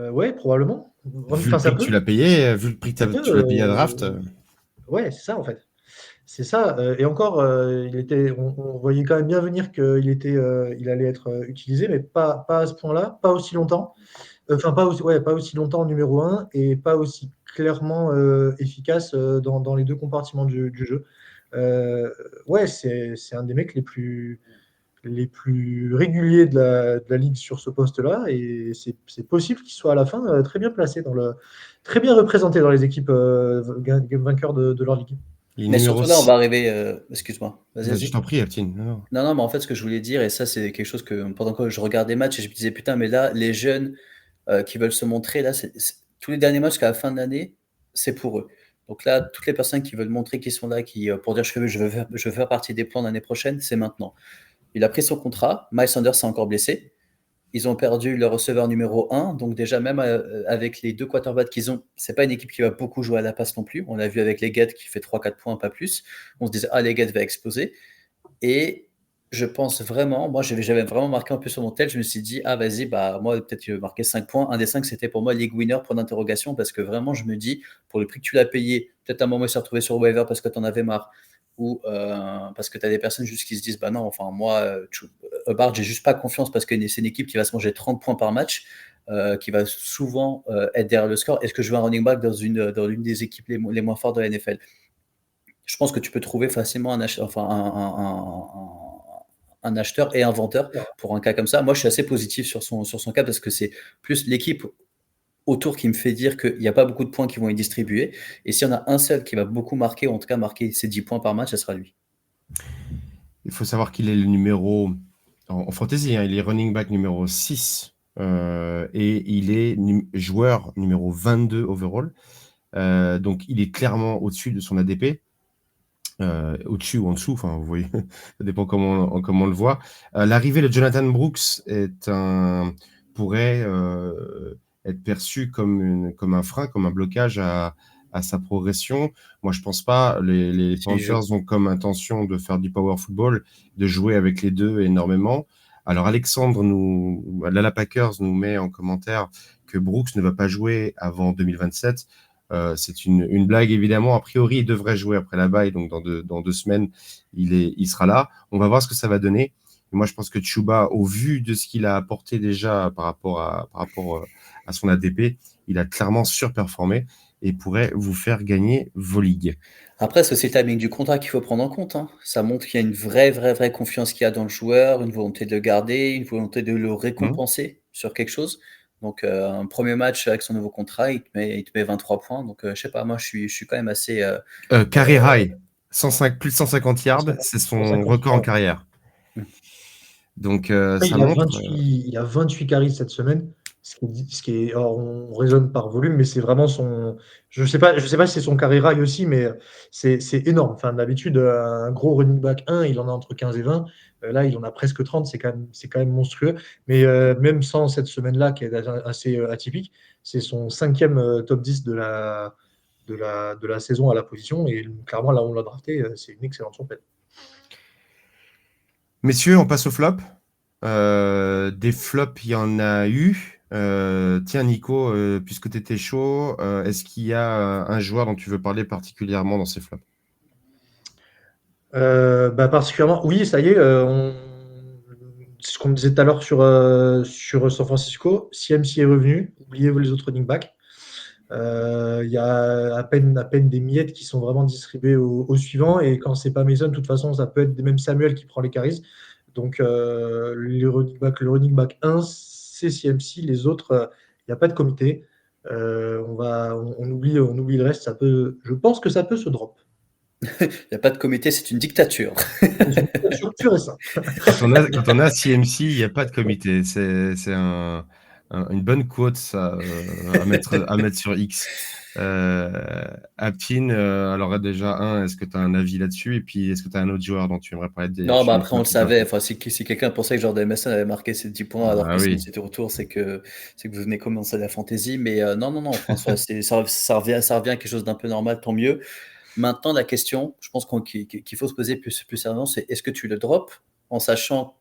ouais, probablement. Vu le prix que tu l'as payé, vu le prix que tu l'as payé à draft. Ouais, c'est ça en fait. C'est ça. Et encore, on voyait quand même bien venir il allait être utilisé, mais pas à ce point-là, pas aussi longtemps. Enfin, pas aussi longtemps en numéro 1 et pas aussi clairement efficace dans les deux compartiments du jeu. Ouais, c'est un des mecs les plus réguliers de la ligue sur ce poste-là, et c'est possible qu'il soit à la fin très bien placé très bien représenté dans les équipes vainqueurs de leur ligue. Mais surtout là, on va arriver. Excuse-moi. Vas-y, je t'en prie, Aptine. Non, mais en fait, ce que je voulais dire, et ça, c'est quelque chose que pendant que je regardais les matchs, et je me disais, putain, mais là, les jeunes qui veulent se montrer, là, tous les derniers matchs jusqu'à la fin de l'année, c'est pour eux. Donc là, toutes les personnes qui veulent montrer qu'ils sont là, pour dire je veux faire partie des plans l'année prochaine, c'est maintenant. Il a pris son contrat. Miles Sanders s'est encore blessé. Ils ont perdu le receveur numéro 1. Donc déjà, même avec les deux quarterbacks qu'ils ont, c'est pas une équipe qui va beaucoup jouer à la passe non plus. On l'a vu avec Leggett qui fait 3-4 points, pas plus. On se disait, Leggett va exploser. Et je pense vraiment, moi j'avais vraiment marqué un peu sur mon tel, je me suis dit, vas-y, moi peut-être que je vais marquer 5 points. Un des 5, c'était pour moi League Winner, point d'interrogation, parce que vraiment, je me dis, pour le prix que tu l'as payé, peut-être à un moment il s'est retrouvé sur waiver parce que tu en avais marre, ou parce que tu as des personnes juste qui se disent, non, enfin moi, Hubbard, j'ai juste pas confiance parce que c'est une équipe qui va se manger 30 points par match, qui va souvent être derrière le score. Est-ce que je veux un running back dans l'une des équipes les moins fortes de la NFL? Je pense que tu peux trouver facilement un acheteur et un vendeur pour un cas comme ça. Moi, je suis assez positif sur son cas parce que c'est plus l'équipe autour qui me fait dire qu'il n'y a pas beaucoup de points qui vont être distribués. Et s'il y en a un seul qui va beaucoup marquer, ou en tout cas marquer ses 10 points par match, ça sera lui. Il faut savoir qu'il est le numéro, en fantasy, il est running back numéro 6 et il est joueur numéro 22 overall. Donc, il est clairement au-dessus de son ADP. Au-dessus ou en dessous, enfin, vous voyez, ça dépend comment on le voit. L'arrivée de Jonathan Brooks pourrait être perçu comme un frein, comme un blocage à sa progression. Moi, je pense pas. Les Panthers ont comme intention de faire du power football, de jouer avec les deux énormément. Alors, Alexandre Lala Packers nous met en commentaire que Brooks ne va pas jouer avant 2027. C'est une blague, évidemment. A priori, il devrait jouer après la bye, donc dans deux semaines, il sera là. On va voir ce que ça va donner. Moi, je pense que Chuba, au vu de ce qu'il a apporté déjà par rapport à son ADP, il a clairement surperformé et pourrait vous faire gagner vos ligues. Après, c'est aussi le timing du contrat qu'il faut prendre en compte, hein. Ça montre qu'il y a une vraie confiance qu'il y a dans le joueur, une volonté de le garder, une volonté de le récompenser sur quelque chose. Donc, un premier match avec son nouveau contrat, il te met 23 points. Donc, je sais pas, moi, je suis quand même assez. Career high, 105, plus de 150 yards, c'est son 150 record en yards. carrière. Donc, Après, ça montre. il a 28 carries cette semaine, ce qui est, alors, on raisonne par volume, mais c'est vraiment son. Je sais pas si c'est son carry high aussi, mais c'est énorme. Enfin, d'habitude, un gros running back 1, il en a entre 15 et 20. Là, il en a presque 30, c'est quand même monstrueux. Mais même sans cette semaine-là, qui est assez atypique, c'est son 5e top 10 de la saison à la position. Et clairement, là où on l'a drafté, c'est une excellente surprise. Messieurs, on passe au flop. Des flops, il y en a eu. Tiens, Nico, puisque tu étais chaud, est-ce qu'il y a un joueur dont tu veux parler particulièrement dans ces flops? Particulièrement, oui, ça y est, ce qu'on disait tout à l'heure sur San Francisco, CMC est revenu, oubliez les autres running backs. Il y a à peine des miettes qui sont vraiment distribuées au suivant, et quand c'est pas Mason, de toute façon, ça peut être même Samuel qui prend les carries. Donc, le running back 1, c'est CMC, les autres, il n'y a pas de comité. On oublie le reste, je pense que ça peut se drop. Il n'y a pas de comité, c'est une dictature. C'est une dictature pure et simple. Quand on a CMC, il n'y a pas de comité. C'est une bonne quote ça, à mettre sur X. Aptin, alors déjà, est-ce que tu as un avis là-dessus? Et puis, est-ce que tu as un autre joueur dont tu aimerais parler Non, bah après, on le savait. Enfin, si quelqu'un pensait que Jordan Mason avait marqué ses 10 points alors que oui. c'était retour, c'est que vous venez commencer la fantasy. Mais non, François, ça revient à quelque chose d'un peu normal, tant mieux. Maintenant, la question, je pense qu'il faut se poser plus sérieusement, c'est est-ce que tu le drops en sachant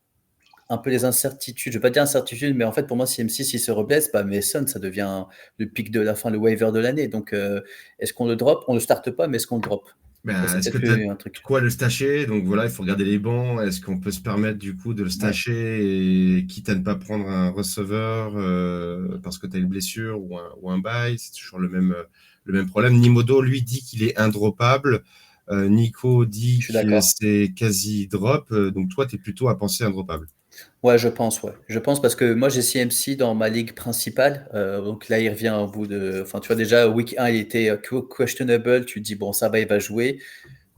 un peu les incertitudes? Je ne vais pas dire incertitudes, mais en fait, pour moi, si M6 il se reblesse, bah, Mason, ça devient le pic de la fin, le waiver de l'année. Donc, est-ce qu'on le drop? On ne le starte pas, mais est-ce qu'on le drop? Ça, Est-ce c'est que peut-être tu un truc. quoi le stacher? Donc voilà, il faut regarder les bancs. Est-ce qu'on peut se permettre du coup de le stacher et quitte à ne pas prendre un receveur parce que tu as une blessure ou un bye? C'est toujours le même problème. Nimodo, lui, dit qu'il est indroppable. Nico dit Je suis que d'accord. c'est quasi drop. Donc toi, tu es plutôt à penser indroppable. Ouais, je pense, ouais. Je pense parce que moi, j'ai CMC dans ma ligue principale. Donc là, il revient au bout de. Enfin, tu vois, déjà, week 1, il était questionable. Tu te dis, bon, ça va, il va jouer.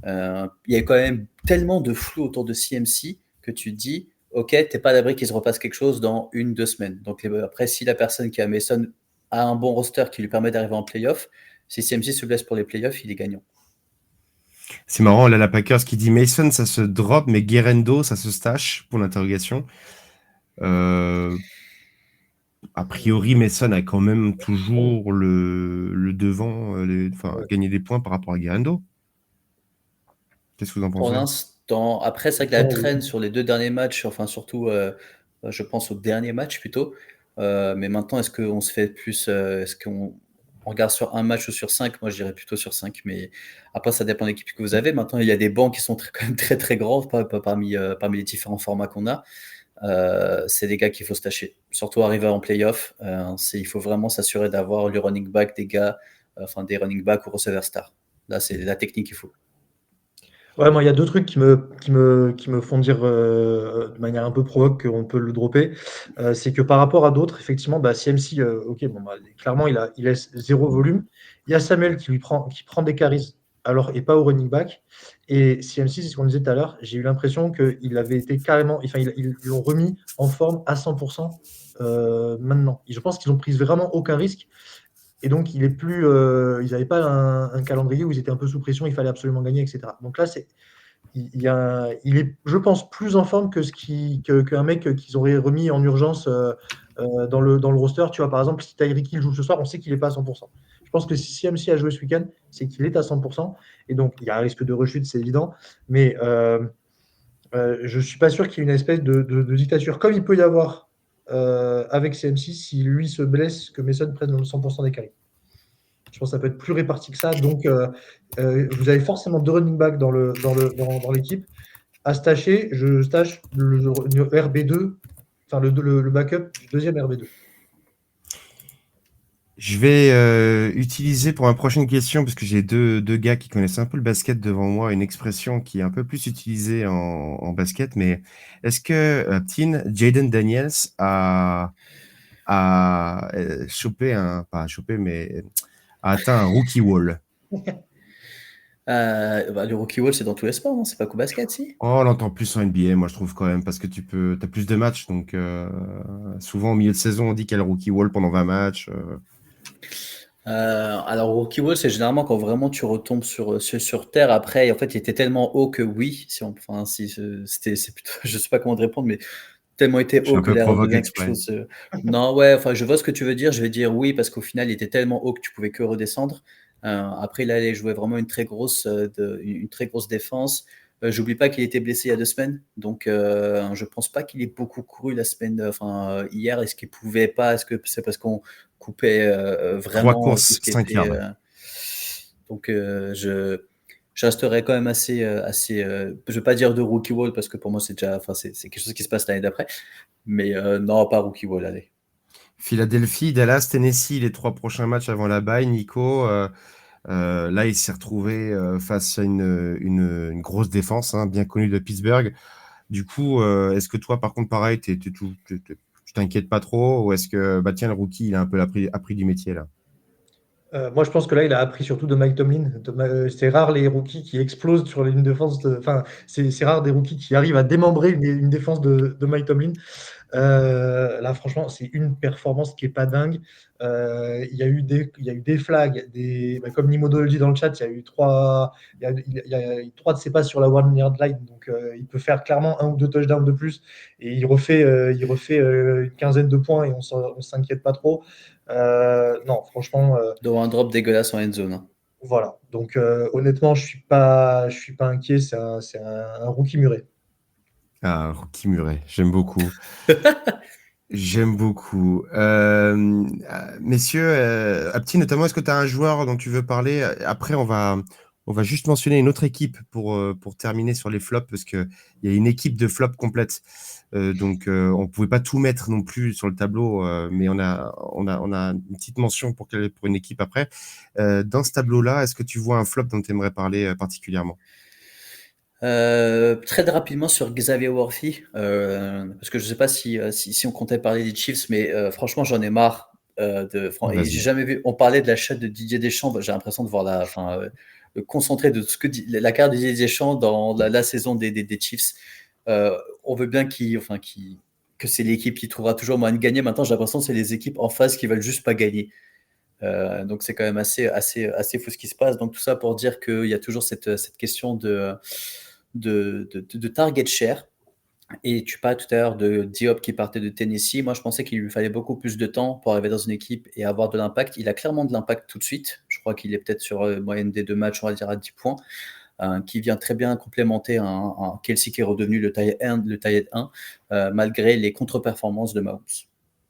Il y a quand même tellement de flou autour de CMC que tu te dis, ok, t'es pas à l'abri qu'il se repasse quelque chose dans 1-2 semaines. Donc après, si la personne qui a Mason a un bon roster qui lui permet d'arriver en playoff, si CMC se blesse pour les playoffs, il est gagnant. C'est marrant, là, la Packers qui dit Mason, ça se drop, mais Guerrendo, ça se stash, pour l'interrogation. A priori, Mason a quand même toujours le devant, gagner des points par rapport à Guerrendo. Qu'est-ce que vous en Pour pensez? l'instant, après, c'est vrai que la traîne sur les 2 derniers matchs, enfin surtout, je pense au dernier match plutôt. Mais maintenant, est-ce qu'on se fait plus, est-ce qu'on regarde sur un match ou sur 5? Moi, je dirais plutôt sur 5, mais après, ça dépend de l'équipe que vous avez. Maintenant, il y a des bancs qui sont quand même très grands parmi les différents formats qu'on a. C'est des gars qu'il faut se tâcher. Surtout arriver en playoff, il faut vraiment s'assurer d'avoir le running back des gars, enfin des running back ou receveurs stars. Là, c'est la technique qu'il faut. Ouais, moi, il y a 2 trucs qui me font dire, de manière un peu provoque qu'on peut le dropper. C'est que par rapport à d'autres, effectivement, CMC, OK, bon, clairement, il laisse 0 volume. Il y a Samuel qui prend des carries alors et pas au running back, et CMC, c'est ce qu'on disait tout à l'heure, j'ai eu l'impression qu'il avait été carrément, enfin, ils l'ont remis en forme à 100 maintenant. Et je pense qu'ils ont pris vraiment aucun risque, et donc il est plus, ils n'avaient pas un calendrier où ils étaient un peu sous pression, il fallait absolument gagner, etc. Donc là, il est, je pense, plus en forme qu'un mec qu'ils auraient remis en urgence dans le roster. Tu vois, par exemple, si Tyreek Hill joue ce soir, on sait qu'il n'est pas à 100%. Je pense que si CMC a joué ce week-end, c'est qu'il est à 100%. Et donc, il y a un risque de rechute, c'est évident. Mais je ne suis pas sûr qu'il y ait une espèce de dictature, comme il peut y avoir avec CMC, si lui se blesse, que Mason prenne le 100% des carries. Je pense que ça peut être plus réparti que ça. Donc, vous avez forcément 2 running backs dans l'équipe. à stacher, je stache le RB2, enfin le backup du deuxième RB2. Je vais utiliser pour ma prochaine question, parce que j'ai deux gars qui connaissent un peu le basket devant moi, une expression qui est un peu plus utilisée en basket, mais est-ce que, Jaden Daniels a chopé pas chopé, mais a atteint un rookie wall? Le rookie wall, c'est dans tous les sports, non? C'est pas qu'au basket, si? Oh, on l'entend plus en NBA, moi je trouve quand même, parce que t'as plus de matchs, donc souvent au milieu de saison, on dit qu'il y a le rookie wall pendant 20 matchs. Alors, rookie wall, c'est généralement quand vraiment tu retombes sur terre. Après, en fait, il était tellement haut que oui, enfin, c'est plutôt, je sais pas comment te répondre, mais tellement été Je suis haut un que peu l'air provoque devient quelque exprès. chose. Non, ouais, enfin, je vois ce que tu veux dire. Je vais dire oui parce qu'au final, il était tellement haut que tu pouvais que redescendre. Après, il allait jouer vraiment une très grosse défense. J'oublie pas qu'il était blessé il y a 2 semaines, donc je pense pas qu'il ait beaucoup couru la semaine, hier. Est-ce qu'il pouvait pas? Est-ce que c'est parce qu'on coupait 3 vraiment tout ce courses, qui 5 était. yards. Donc je resterai quand même je veux pas dire de rookie wall parce que pour moi c'est quelque chose qui se passe l'année d'après, mais non, pas rookie wall, allez. Philadelphie, Dallas, Tennessee, les 3 prochains matchs avant la bye, Nico. Là, il s'est retrouvé face à une grosse défense, hein, bien connue de Pittsburgh. Du coup, est-ce que toi, par contre, pareil, tu t'inquiètes pas trop, ou est-ce que, bah tiens, le rookie, il a un peu appris du métier là? Moi, je pense que là, il a appris surtout de Mike Tomlin. C'est rare les rookies qui explosent sur une défense. Enfin, c'est rare des rookies qui arrivent à démembrer une défense de Mike Tomlin. Là, franchement, c'est une performance qui est pas dingue. Il y a eu des flags, comme Nimodo le dit dans le chat, il y a eu il y a eu 3 de ses passes sur la 1 yard line, donc il peut faire clairement 1 ou 2 touchdowns de plus et il refait une quinzaine de points et on s'inquiète pas trop. Non, franchement, Dans un drop dégueulasse en end zone, hein. voilà. Donc honnêtement, je suis pas inquiet. C'est un rookie muré. Ah, Rookie Murray, j'aime beaucoup. J'aime beaucoup. Messieurs, Apti, notamment, est-ce que tu as un joueur dont tu veux parler? Après, on va juste mentionner une autre équipe pour terminer sur les flops, parce qu'il y a une équipe de flops complète. Donc, on ne pouvait pas tout mettre non plus sur le tableau, mais on a une petite mention pour une équipe après. Dans ce tableau-là, est-ce que tu vois un flop dont tu aimerais parler particulièrement? Très rapidement sur Xavier Worthy, parce que je sais pas si on comptait parler des Chiefs, mais franchement j'en ai marre et j'ai Vas-y. jamais vu. On parlait de la chute de Didier Deschamps, j'ai l'impression de voir le concentré de ce que dit la carte de Didier Deschamps dans la saison des Chiefs. On veut bien que c'est l'équipe qui trouvera toujours moyen de gagner. Maintenant, j'ai l'impression que c'est les équipes en face qui veulent juste pas gagner. Donc c'est quand même assez fou ce qui se passe. Donc tout ça pour dire qu'il y a toujours cette question de target share. Et tu parlais tout à l'heure de Diop qui partait de Tennessee. Moi, je pensais qu'il lui fallait beaucoup plus de temps pour arriver dans une équipe et avoir de l'impact. Il a clairement de l'impact tout de suite. Je crois qu'il est peut-être sur moyenne des 2 matchs, on va dire à 10 points, qui vient très bien complémenter un Kelsey qui est redevenu le taille 1, malgré les contre-performances de Mahomes.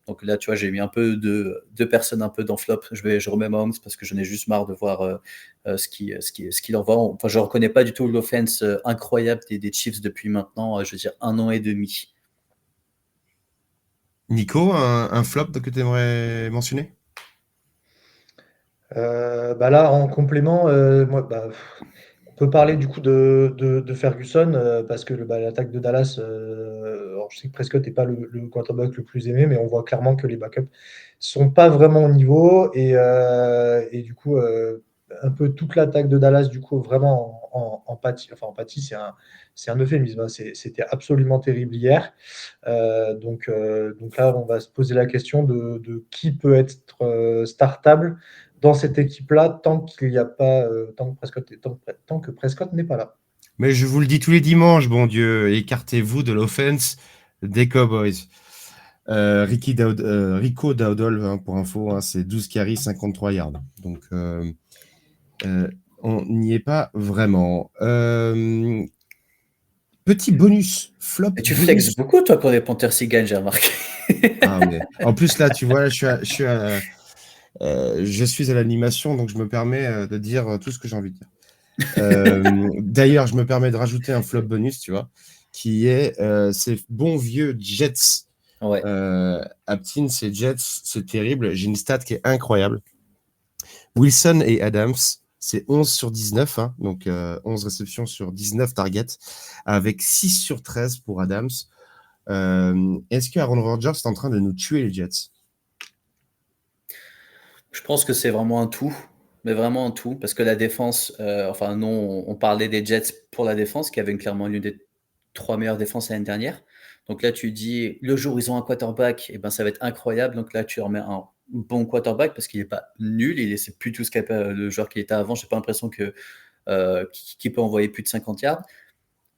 Donc là, tu vois, j'ai mis un peu deux personnes un peu dans flop. Je remets Mahomes parce que j'en ai juste marre de voir ce qu'il envoie. Enfin, je ne reconnais pas du tout l'offense incroyable des Chiefs depuis maintenant, je veux dire, 1 an et demi. Nico, un flop que tu aimerais mentionner? Là, en complément, moi, on peut parler du coup de Ferguson parce que l'attaque de Dallas, alors je sais que Prescott n'est pas le quarterback le plus aimé, mais on voit clairement que les backups sont pas vraiment au niveau et du coup, un peu toute l'attaque de Dallas, du coup, vraiment en pâtit. Enfin, en pâtit, c'est un euphémisme, hein. C'était absolument terrible hier. Donc là, on va se poser la question de qui peut être startable dans cette équipe-là tant qu'il n'y a pas tant que Prescott n'est pas là. Mais je vous le dis tous les dimanches, bon Dieu, écartez-vous de l'offense des Cowboys. Rico Dowdle, hein, pour info, hein, c'est 12 carries, 53 yards. Donc, on n'y est pas vraiment. Petit bonus, flop Et tu bonus. flexes beaucoup, toi, quand les Panthers s'y gagnent, j'ai remarqué. Ah ouais. En plus, là, tu vois, là, je suis à l'animation, donc je me permets de dire tout ce que j'ai envie de dire. D'ailleurs, je me permets de rajouter un flop bonus, tu vois, qui est ces bons vieux Jets. Ouais. Aptin, ces Jets, c'est terrible. J'ai une stat qui est incroyable. Wilson et Adams, c'est 11 sur 19, hein, donc 11 réceptions sur 19 targets, avec 6 sur 13 pour Adams. Est-ce que Aaron Rodgers est en train de nous tuer les Jets? Je pense que c'est vraiment un tout, mais vraiment un tout, parce que la défense, enfin non, on parlait des Jets pour la défense, qui avait clairement l'une des 3 meilleures défenses l'année dernière. Donc là, tu dis, le jour où ils ont un quarterback, eh ben, ça va être incroyable. Donc là, tu remets un bon quarterback parce qu'il n'est pas nul, c'est plus tout ce capable le joueur qu'il était avant. J'ai pas l'impression qu'il peut envoyer plus de 50 yards.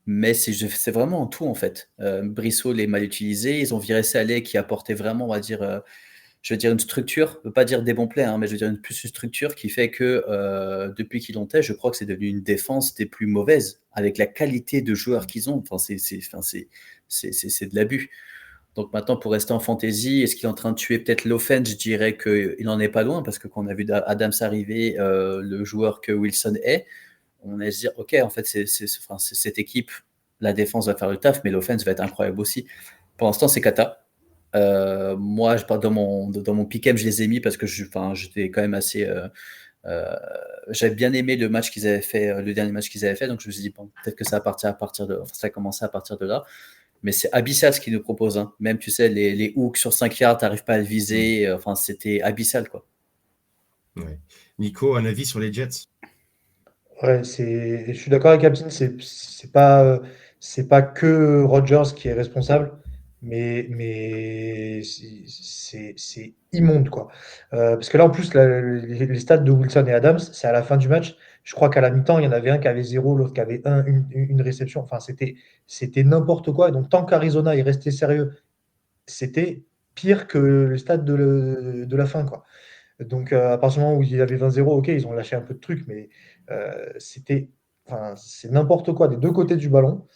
Mais c'est vraiment un tout en fait. Brissot l'est mal utilisé. Ils ont viré Saleh qui apportait vraiment, on va dire, je veux dire une structure, je veux pas dire des bons plays, hein, mais je veux dire plus une structure qui fait que depuis qu'ils l'ont fait, je crois que c'est devenu une défense des plus mauvaises avec la qualité de joueurs qu'ils ont. Enfin, c'est de l'abus. Donc maintenant, pour rester en fantasy, est-ce qu'il est en train de tuer peut-être l'offense? Je dirais qu'il n'en est pas loin parce que quand on a vu Adams arriver, le joueur que Wilson est, on a se dire, ok, en fait, c'est cette équipe, la défense va faire le taf, mais l'offense va être incroyable aussi. Pour l'instant, c'est Kata. Moi, dans mon pick-up, je les ai mis parce que j'étais quand même assez. J'avais bien aimé le match qu'ils avaient fait, le dernier match qu'ils avaient fait, donc je me suis dit, bon, peut-être que ça va partir à partir de. Enfin, ça a commencé à partir de là. Mais c'est abyssal ce qu'ils nous proposent, hein. Même, tu sais, les hooks sur 5 yards, t'arrives pas à le viser. Enfin, c'était abyssal, quoi. Ouais. Nico, un avis sur les Jets? Ouais, je suis d'accord avec Captain, c'est pas que Rodgers qui est responsable, mais c'est immonde, quoi. Parce que là, en plus, les stats de Wilson et Adams, c'est à la fin du match. Je crois qu'à la mi-temps, il y en avait un qui avait zéro, l'autre qui avait une réception. Enfin, c'était n'importe quoi. Et donc, tant qu'Arizona est resté sérieux, c'était pire que le stade de la fin, quoi. Donc, à partir du moment où il y avait 20-0, ok, ils ont lâché un peu de trucs, mais c'était, enfin, c'est n'importe quoi des deux côtés du ballon.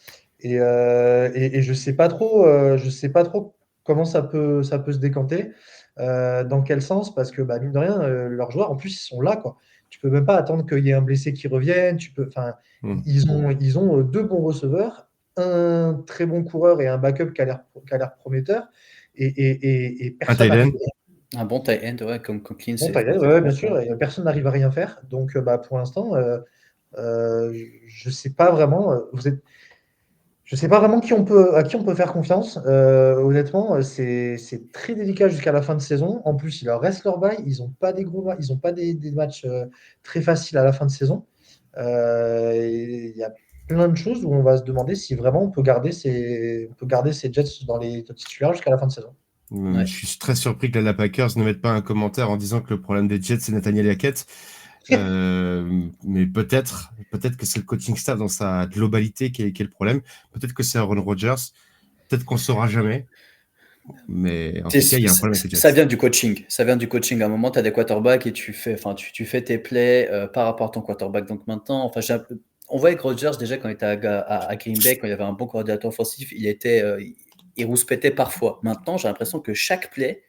Et je sais pas trop comment ça peut se décanter, dans quel sens, parce que bah, mine de rien, leurs joueurs, en plus, ils sont là, quoi. Tu peux même pas attendre qu'il y ait un blessé qui revienne. Enfin, Hmm. ils ont deux bons receveurs, un très bon coureur et un backup qui a l'air prometteur, et Un personne tight n'arrive. end? Un bon tight end, ouais, comme Conklin, Bon, c'est Tyler, c'est ouais, bien correct, sûr, ouais. et personne n'arrive à rien faire. Donc, bah, pour l'instant, je sais pas vraiment. Je sais pas vraiment à qui on peut faire confiance. Honnêtement, c'est très délicat jusqu'à la fin de saison. En plus, il leur reste leur bail. Ils n'ont pas ils ont pas des matchs très faciles à la fin de saison. Et il y a plein de choses où on va se demander si vraiment on peut garder ces Jets dans les titulaires jusqu'à la fin de saison. Ouais. Je suis très surpris que la Packers ne mette pas un commentaire en disant que le problème des Jets, c'est Nathaniel Hackett. Mais peut-être que c'est le coaching staff dans sa globalité qui est le problème. Peut-être que c'est Aaron Rodgers. Peut-être qu'on ne saura jamais. Mais en tout cas, il y a un problème avec les Ça Jets. vient du coaching. Ça vient du coaching. À un moment, tu as des quarterbacks et tu fais tes plays par rapport à ton quarterback. Donc maintenant, on voyait que Rodgers, déjà, quand il était à Green Bay, quand il y avait un bon coordinateur offensif, il rouspétait parfois. Maintenant, j'ai l'impression que chaque play,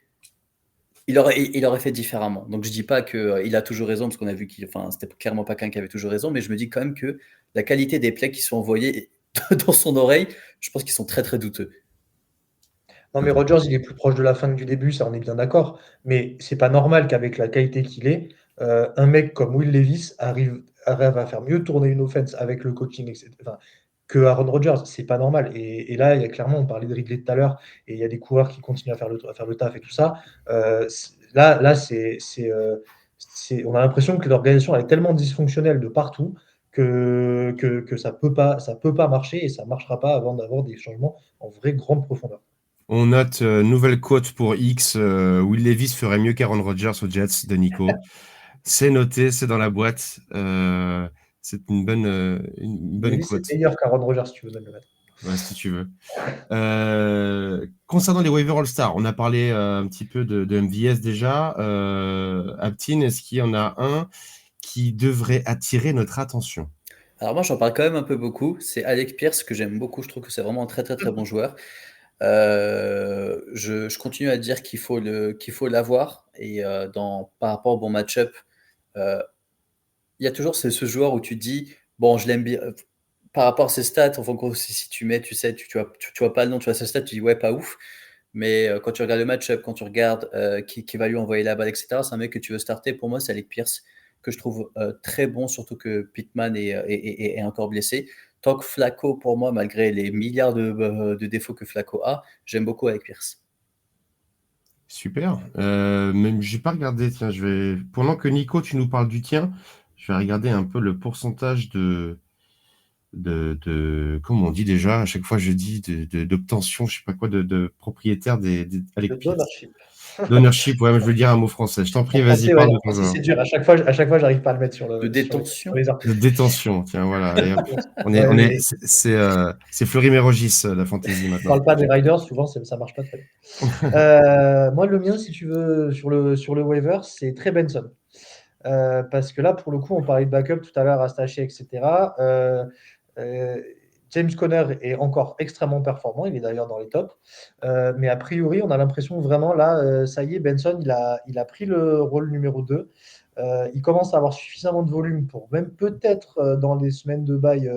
il aurait fait différemment. Donc je dis pas qu'il a toujours raison, parce qu'on a vu c'était clairement pas quelqu'un qui avait toujours raison, mais je me dis quand même que la qualité des plays qui sont envoyés dans son oreille, je pense qu'ils sont très très douteux. Non, mais Rodgers, il est plus proche de la fin que du début, ça on est bien d'accord. Mais c'est pas normal qu'avec la qualité qu'il est, un mec comme Will Levis arrive à faire mieux tourner une offense avec le coaching, etc., enfin, que Aaron Rodgers. C'est pas normal. Et là, il y a clairement, on parlait de Ridley tout à l'heure, et il y a des coureurs qui continuent à faire le taf et tout ça. Là, on a l'impression que l'organisation elle est tellement dysfonctionnelle de partout que ça peut pas marcher et ça marchera pas avant d'avoir des changements en vraie grande profondeur. On note nouvelle quote pour X. Will Levis ferait mieux qu'Aaron Rodgers aux Jets de Nico. C'est noté, c'est dans la boîte. C'est une bonne Davis est quote, meilleur qu'Aaron Rodgers, si tu veux même le mettre. ouais, si tu veux. Concernant les waivers All-Star, on a parlé un petit peu de MVS déjà. Aptin, est-ce qu'il y en a un qui devrait attirer notre attention? Alors moi, j'en parle quand même un peu beaucoup. C'est Alec Pierce que j'aime beaucoup. Je trouve que c'est vraiment un très très très bon joueur. Je continue à dire qu'il faut l'avoir et par rapport au bon match-up, il y a toujours ce joueur où tu te dis Bon, je l'aime bien. Par rapport à ses stats, enfin, en gros, si tu mets, tu sais, tu vois pas le nom, tu vois ses stats, tu dis ouais, pas ouf. Mais quand tu regardes le match-up, quand tu regardes qui va lui envoyer la balle, etc., c'est un mec que tu veux starter. Pour moi, c'est Alec Pierce, que je trouve très bon, surtout que Pittman est encore blessé. Tant que Flacco, pour moi, malgré les milliards de défauts que Flacco a, j'aime beaucoup Alec Pierce. Super. Même j'ai pas regardé. Tiens, pendant que Nico, tu nous parles du tien, je vais regarder un peu le pourcentage comment on dit déjà, à chaque fois je dis d'obtention, je sais pas quoi, de propriétaire des Le Alec Pierce. d'ownership. D'ownership, ouais, mais je veux dire un mot français. Je t'en prie, En vas-y, français, ouais, parle de en ton français, joueur. c'est dur. À chaque fois, j'arrive pas à le mettre De sur détention. les arbres. De détention, tiens, voilà. Et hop, Ouais, mais c'est Fleury-Mérogis, la fantaisie je maintenant. parle pas des Riders, souvent ça marche pas très bien. Moi, le mien, si tu veux, sur le waiver, c'est Trey Benson. Parce que là, pour le coup, on parlait de backup tout à l'heure à Staché, etc. James Conner est encore extrêmement performant, il est d'ailleurs dans les tops. Mais a priori, on a l'impression que vraiment, là, ça y est, Benson, il a pris le rôle numéro 2. Il commence à avoir suffisamment de volume pour même peut-être dans les semaines de bye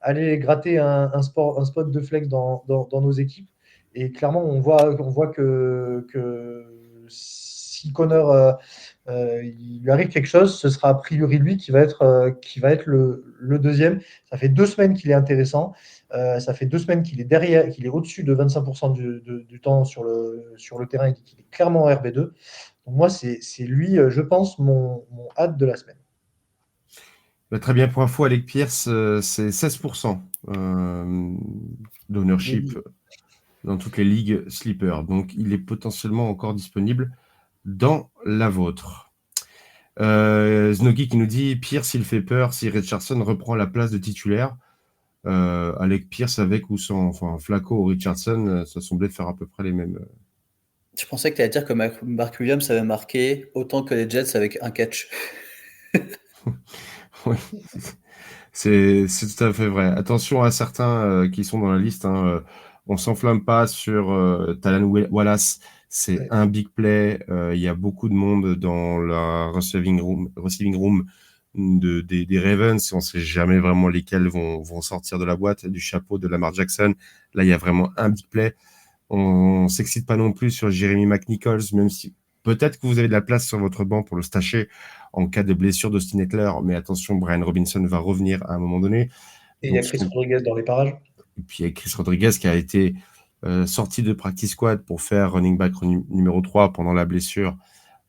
aller gratter un spot de flex dans nos équipes. Et clairement, on voit que si Connor il lui arrive quelque chose, ce sera a priori lui qui va être le deuxième. Ça fait 2 semaines qu'il est intéressant. Ça fait 2 semaines qu'il est derrière, qu'il est au-dessus de 25% du temps sur le terrain et qu'il est clairement en RB2. Donc moi, c'est lui, je pense, mon hâte de la semaine. Bah, très bien, pour info, Alec Pierce, c'est 16% d'ownership dans toutes les ligues sleeper. Donc, il est potentiellement encore disponible dans la vôtre. Snoggy qui nous dit Pierce, il fait peur si Richardson reprend la place de titulaire. Alec Pierce avec ou sans, enfin Flacco ou Richardson, ça semblait faire à peu près les mêmes. Je pensais que tu allais dire que Mark Williams avait marqué autant que les Jets avec un catch. Oui, c'est tout à fait vrai. Attention à certains qui sont dans la liste. Hein, on s'enflamme pas sur Talan Wallace. C'est Ouais. un big play. Il y a beaucoup de monde dans la receiving room des Ravens. On ne sait jamais vraiment lesquels vont sortir de la boîte, du chapeau de Lamar Jackson. Là, il y a vraiment un big play. On s'excite pas non plus sur Jeremy McNichols, même si peut-être que vous avez de la place sur votre banc pour le stacher en cas de blessure d'Austin Eckler, mais attention, Brian Robinson va revenir à un moment donné. Et il y a Donc, Chris Rodriguez dans les parages. et puis il y a Chris Rodriguez qui a été sorti de practice squad pour faire running back numéro 3 pendant la blessure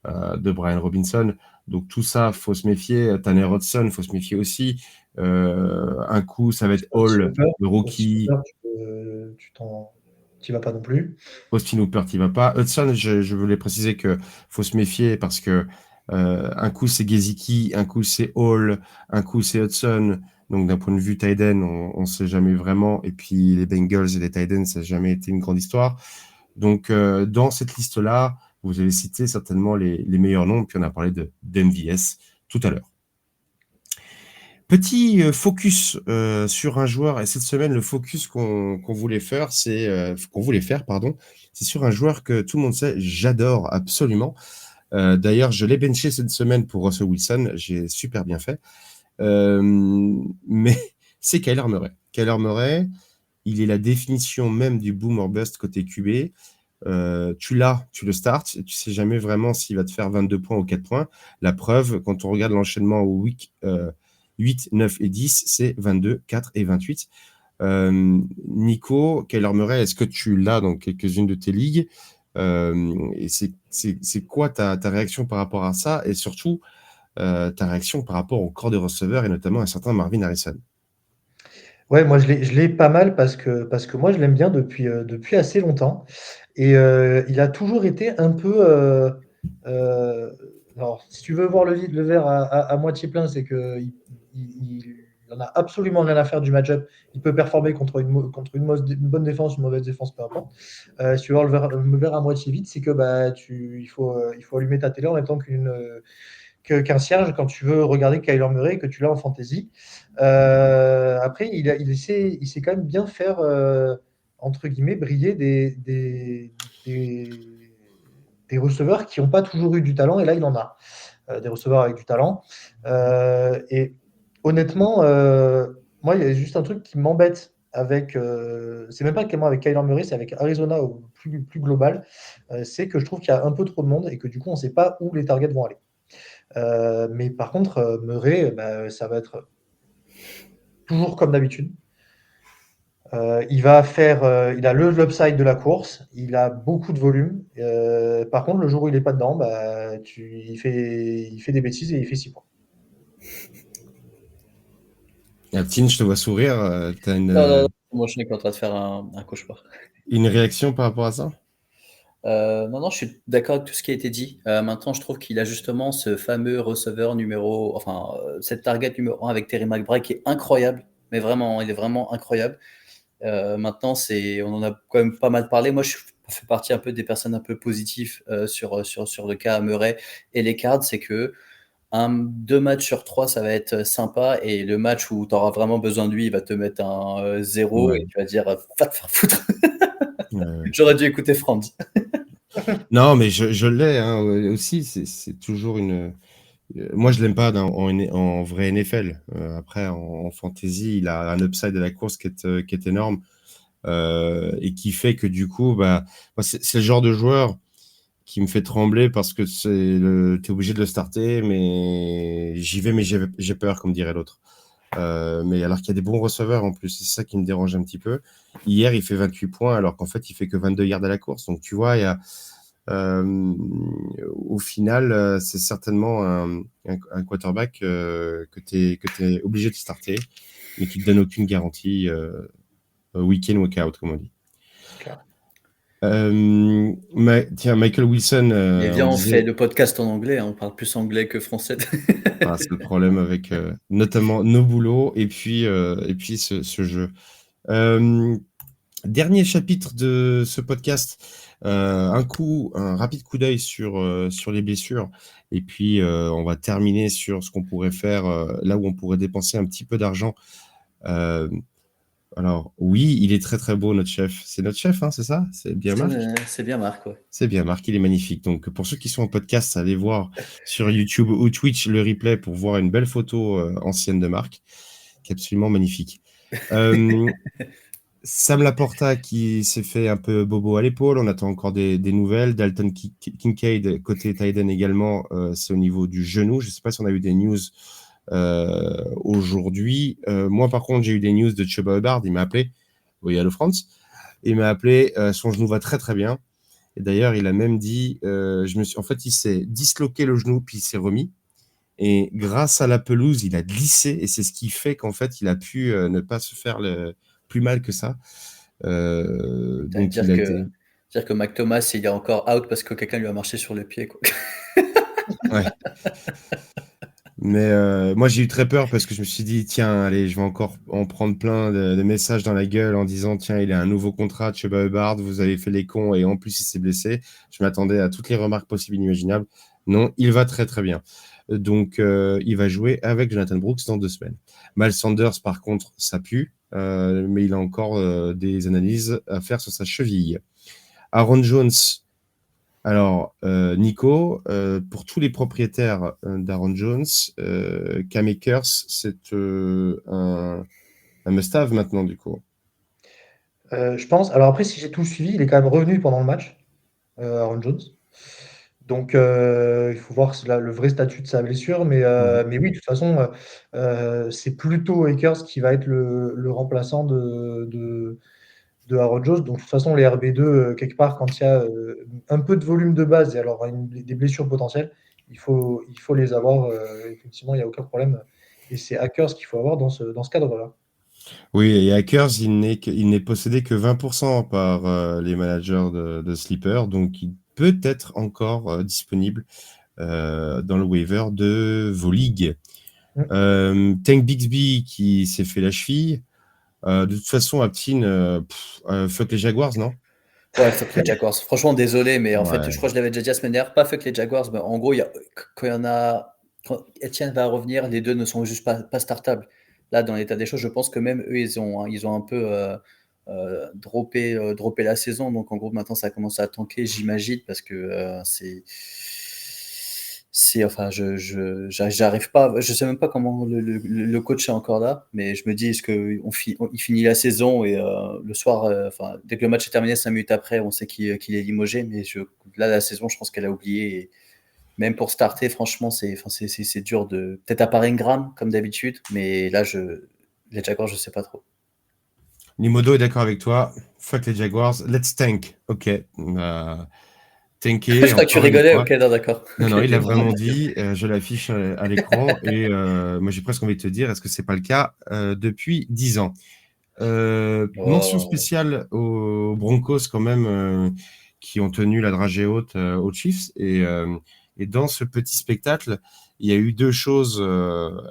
de Brian Robinson. Donc tout ça, faut se méfier. Tanner Hudson, faut se méfier aussi. Un coup, ça va être Hall, le rookie. Tu vas pas non plus. Austin Hooper, il va pas. Hudson, je voulais préciser que faut se méfier parce que un coup c'est Gesicki, un coup c'est Hall, un coup c'est Hudson. Donc d'un point de vue tight end, on sait jamais vraiment. Et puis les Bengals et les tight ends, ça n'a jamais été une grande histoire. Donc dans cette liste-là, vous avez cité certainement les meilleurs noms. Puis on a parlé d'MVS tout à l'heure. Petit focus sur un joueur, et cette semaine, le focus qu'on voulait faire, c'est sur un joueur que tout le monde sait, j'adore absolument. D'ailleurs, je l'ai benché cette semaine pour Russell Wilson, j'ai super bien fait. Mais c'est Kyler Murray. Kyler Murray, il est la définition même du boom or bust côté QB. Tu le starts, et tu sais jamais vraiment s'il va te faire 22 points ou 4 points. La preuve, quand on regarde l'enchaînement au week 8, 9 et 10, c'est 22, 4 et 28. Nico, Kyler Murray, est-ce que tu l'as dans quelques-unes de tes ligues et c'est quoi ta réaction par rapport à ça? Et surtout, ta réaction par rapport au corps de receveurs et notamment à un certain Marvin Harrison? Ouais, moi je l'ai pas mal parce que moi je l'aime bien depuis assez longtemps. Et il a toujours été un peu. Alors, si tu veux voir le verre à moitié plein, c'est qu'il il en a absolument rien à faire du match-up. Il peut performer contre une bonne défense, une mauvaise défense, peu importe. Si tu veux voir le verre à moitié vide, c'est que il faut allumer ta télé en même temps qu'un cierge quand tu veux regarder Kyler Murray que tu l'as en fantasy. Après, il sait quand même bien faire, entre guillemets, briller des receveurs qui n'ont pas toujours eu du talent, et là, il en a. Des receveurs avec du talent. Et Honnêtement, moi, il y a juste un truc qui m'embête avec, c'est même pas tellement avec Kyler Murray, c'est avec Arizona au plus global, c'est que je trouve qu'il y a un peu trop de monde et que du coup, on ne sait pas où les targets vont aller. Mais par contre, Murray, bah, ça va être toujours comme d'habitude. Il a l'upside de la course, il a beaucoup de volume. Par contre, le jour où il est pas dedans, bah, il fait des bêtises et il fait 6 points. Tine, je te vois sourire. T'as Non, non, non, mon chien est en train de faire un cauchemar. une réaction par rapport à ça? Non, non, je suis d'accord avec tout ce qui a été dit. Maintenant, je trouve qu'il a justement ce fameux receveur cette target numéro 1 avec Terry McBride qui est incroyable, mais vraiment, il est vraiment incroyable. Maintenant, on en a quand même pas mal parlé. Moi, je fais partie un peu des personnes un peu positives sur le cas Murray et les Cards. C'est que 2 matchs sur 3, ça va être sympa. Et le match où tu auras vraiment besoin de lui, il va te mettre un 0 et Ouais. tu vas dire va te faire foutre. Ouais. J'aurais dû écouter Franz. Non, mais je l'ai aussi. C'est toujours une. Moi, je l'aime pas en vrai NFL. Après, en fantasy, il a un upside à la course qui est énorme et qui fait que du coup, bah, moi, c'est le genre de joueur qui me fait trembler parce que t'es obligé de le starter, mais j'y vais, mais j'ai peur, comme dirait l'autre. Mais alors qu'il y a des bons receveurs en plus, c'est ça qui me dérange un petit peu. Hier, il fait 28 points alors qu'en fait, il fait que 22 yards à la course. Donc, tu vois, euh, au final, c'est certainement un quarterback que t'es obligé de starter, mais qui te donne aucune garantie week-in, week-out, comme on dit. Clair. Tiens, Michael Wilson, Et on viens, on disait, fait le podcast en anglais. On parle plus anglais que français. c'est le problème avec notamment nos boulots et puis ce jeu. Euh, Dernier chapitre de ce podcast, un rapide coup d'œil sur les blessures, et puis on va terminer sur ce qu'on pourrait faire là où on pourrait dépenser un petit peu d'argent. Euh, alors oui, il est très très beau notre chef. C'est notre chef, hein, c'est ça? C'est bien Marc? C'est bien Marc, ouais. C'est bien Marc, il est magnifique. Donc pour ceux qui sont en podcast, allez voir sur YouTube ou Twitch le replay pour voir une belle photo ancienne de Marc, qui est absolument magnifique. Euh, Sam Laporta qui s'est fait un peu bobo à l'épaule, on attend encore des nouvelles. Dalton Kincaid, côté Tiden également, c'est au niveau du genou. Je ne sais pas si on a eu des news aujourd'hui. Moi, par contre, j'ai eu des news de Chuba Hubbard, il m'a appelé. Oui, allô France. Il m'a appelé, son genou va très très bien. Et d'ailleurs, il a même dit, en fait, il s'est disloqué le genou, puis il s'est remis. Et grâce à la pelouse, il a glissé, et c'est ce qui fait qu'en fait, il a pu ne pas se faire plus mal que ça. Donc il a été. Dire que Mac Thomas, il est encore out parce que quelqu'un lui a marché sur le pied, quoi. Ouais. Mais moi j'ai eu très peur parce que je me suis dit tiens allez je vais encore en prendre plein de messages dans la gueule en disant tiens il a un nouveau contrat de Chuba Hubbard, vous avez fait les cons et en plus il s'est blessé. Je m'attendais à toutes les remarques possibles et inimaginables. Non, il va très très bien. Donc il va jouer avec Jonathan Brooks dans 2 semaines. Miles Sanders par contre ça pue, mais il a encore des analyses à faire sur sa cheville. Aaron Jones. Alors, Nico, pour tous les propriétaires d'Aaron Jones, Cam Akers, c'est un must-have maintenant, du coup. Je pense. Alors après, si j'ai tout suivi, il est quand même revenu pendant le match, Aaron Jones. Donc, il faut voir le vrai statut de sa blessure. Mhm. Mais oui, de toute façon, c'est plutôt Akers qui va être le remplaçant de Aaron Jones. Donc, de toute façon, les RB2, quelque part, quand il y a un peu de volume de base et alors des blessures potentielles, il faut les avoir. Effectivement, il n'y a aucun problème. Et c'est Akers qu'il faut avoir dans ce cadre-là. Oui, et Akers, il n'est possédé que 20% par les managers de Sleeper, donc il peut être encore disponible dans le waiver de vos ligues. Mm. Tank Bixby qui s'est fait la cheville. De toute façon, Aptin, fuck les Jaguars, non? Ouais, fuck les Jaguars. Franchement, désolé, mais en fait, je Ouais. crois que je l'avais déjà dit la semaine dernière. Pas fuck les Jaguars, mais en gros, quand il y en a. Quand Etienne va revenir, les deux ne sont juste pas startables. Là, dans l'état des choses, je pense que même eux, ils ont un peu droppé la saison. Donc, en gros, maintenant, ça commence à tanker, j'imagine, parce que enfin, j'arrive pas, je sais même pas comment le coach est encore là, mais je me dis, est-ce il finit la saison et le soir, enfin, dès que le match est terminé, 5 minutes après, on sait qu'il est limogé, mais là, la saison, je pense qu'elle a oublié. Et même pour starter, franchement, c'est dur peut-être à part Ingram, comme d'habitude, mais là, les Jaguars, je sais pas trop. Nimodo est d'accord avec toi. Fuck les Jaguars. Let's tank. Ok. Tanker, Je crois que tu encore une rigolais, fois. ok, non, d'accord. Non, Ok, non, il a ok. vraiment dit, je l'affiche à l'écran, et moi j'ai presque envie de te dire, est-ce que c'est pas le cas depuis 10 ans? Mention Oh. spéciale aux Broncos quand même, qui ont tenu la dragée haute aux Chiefs, et dans ce petit spectacle, il y a eu 2 choses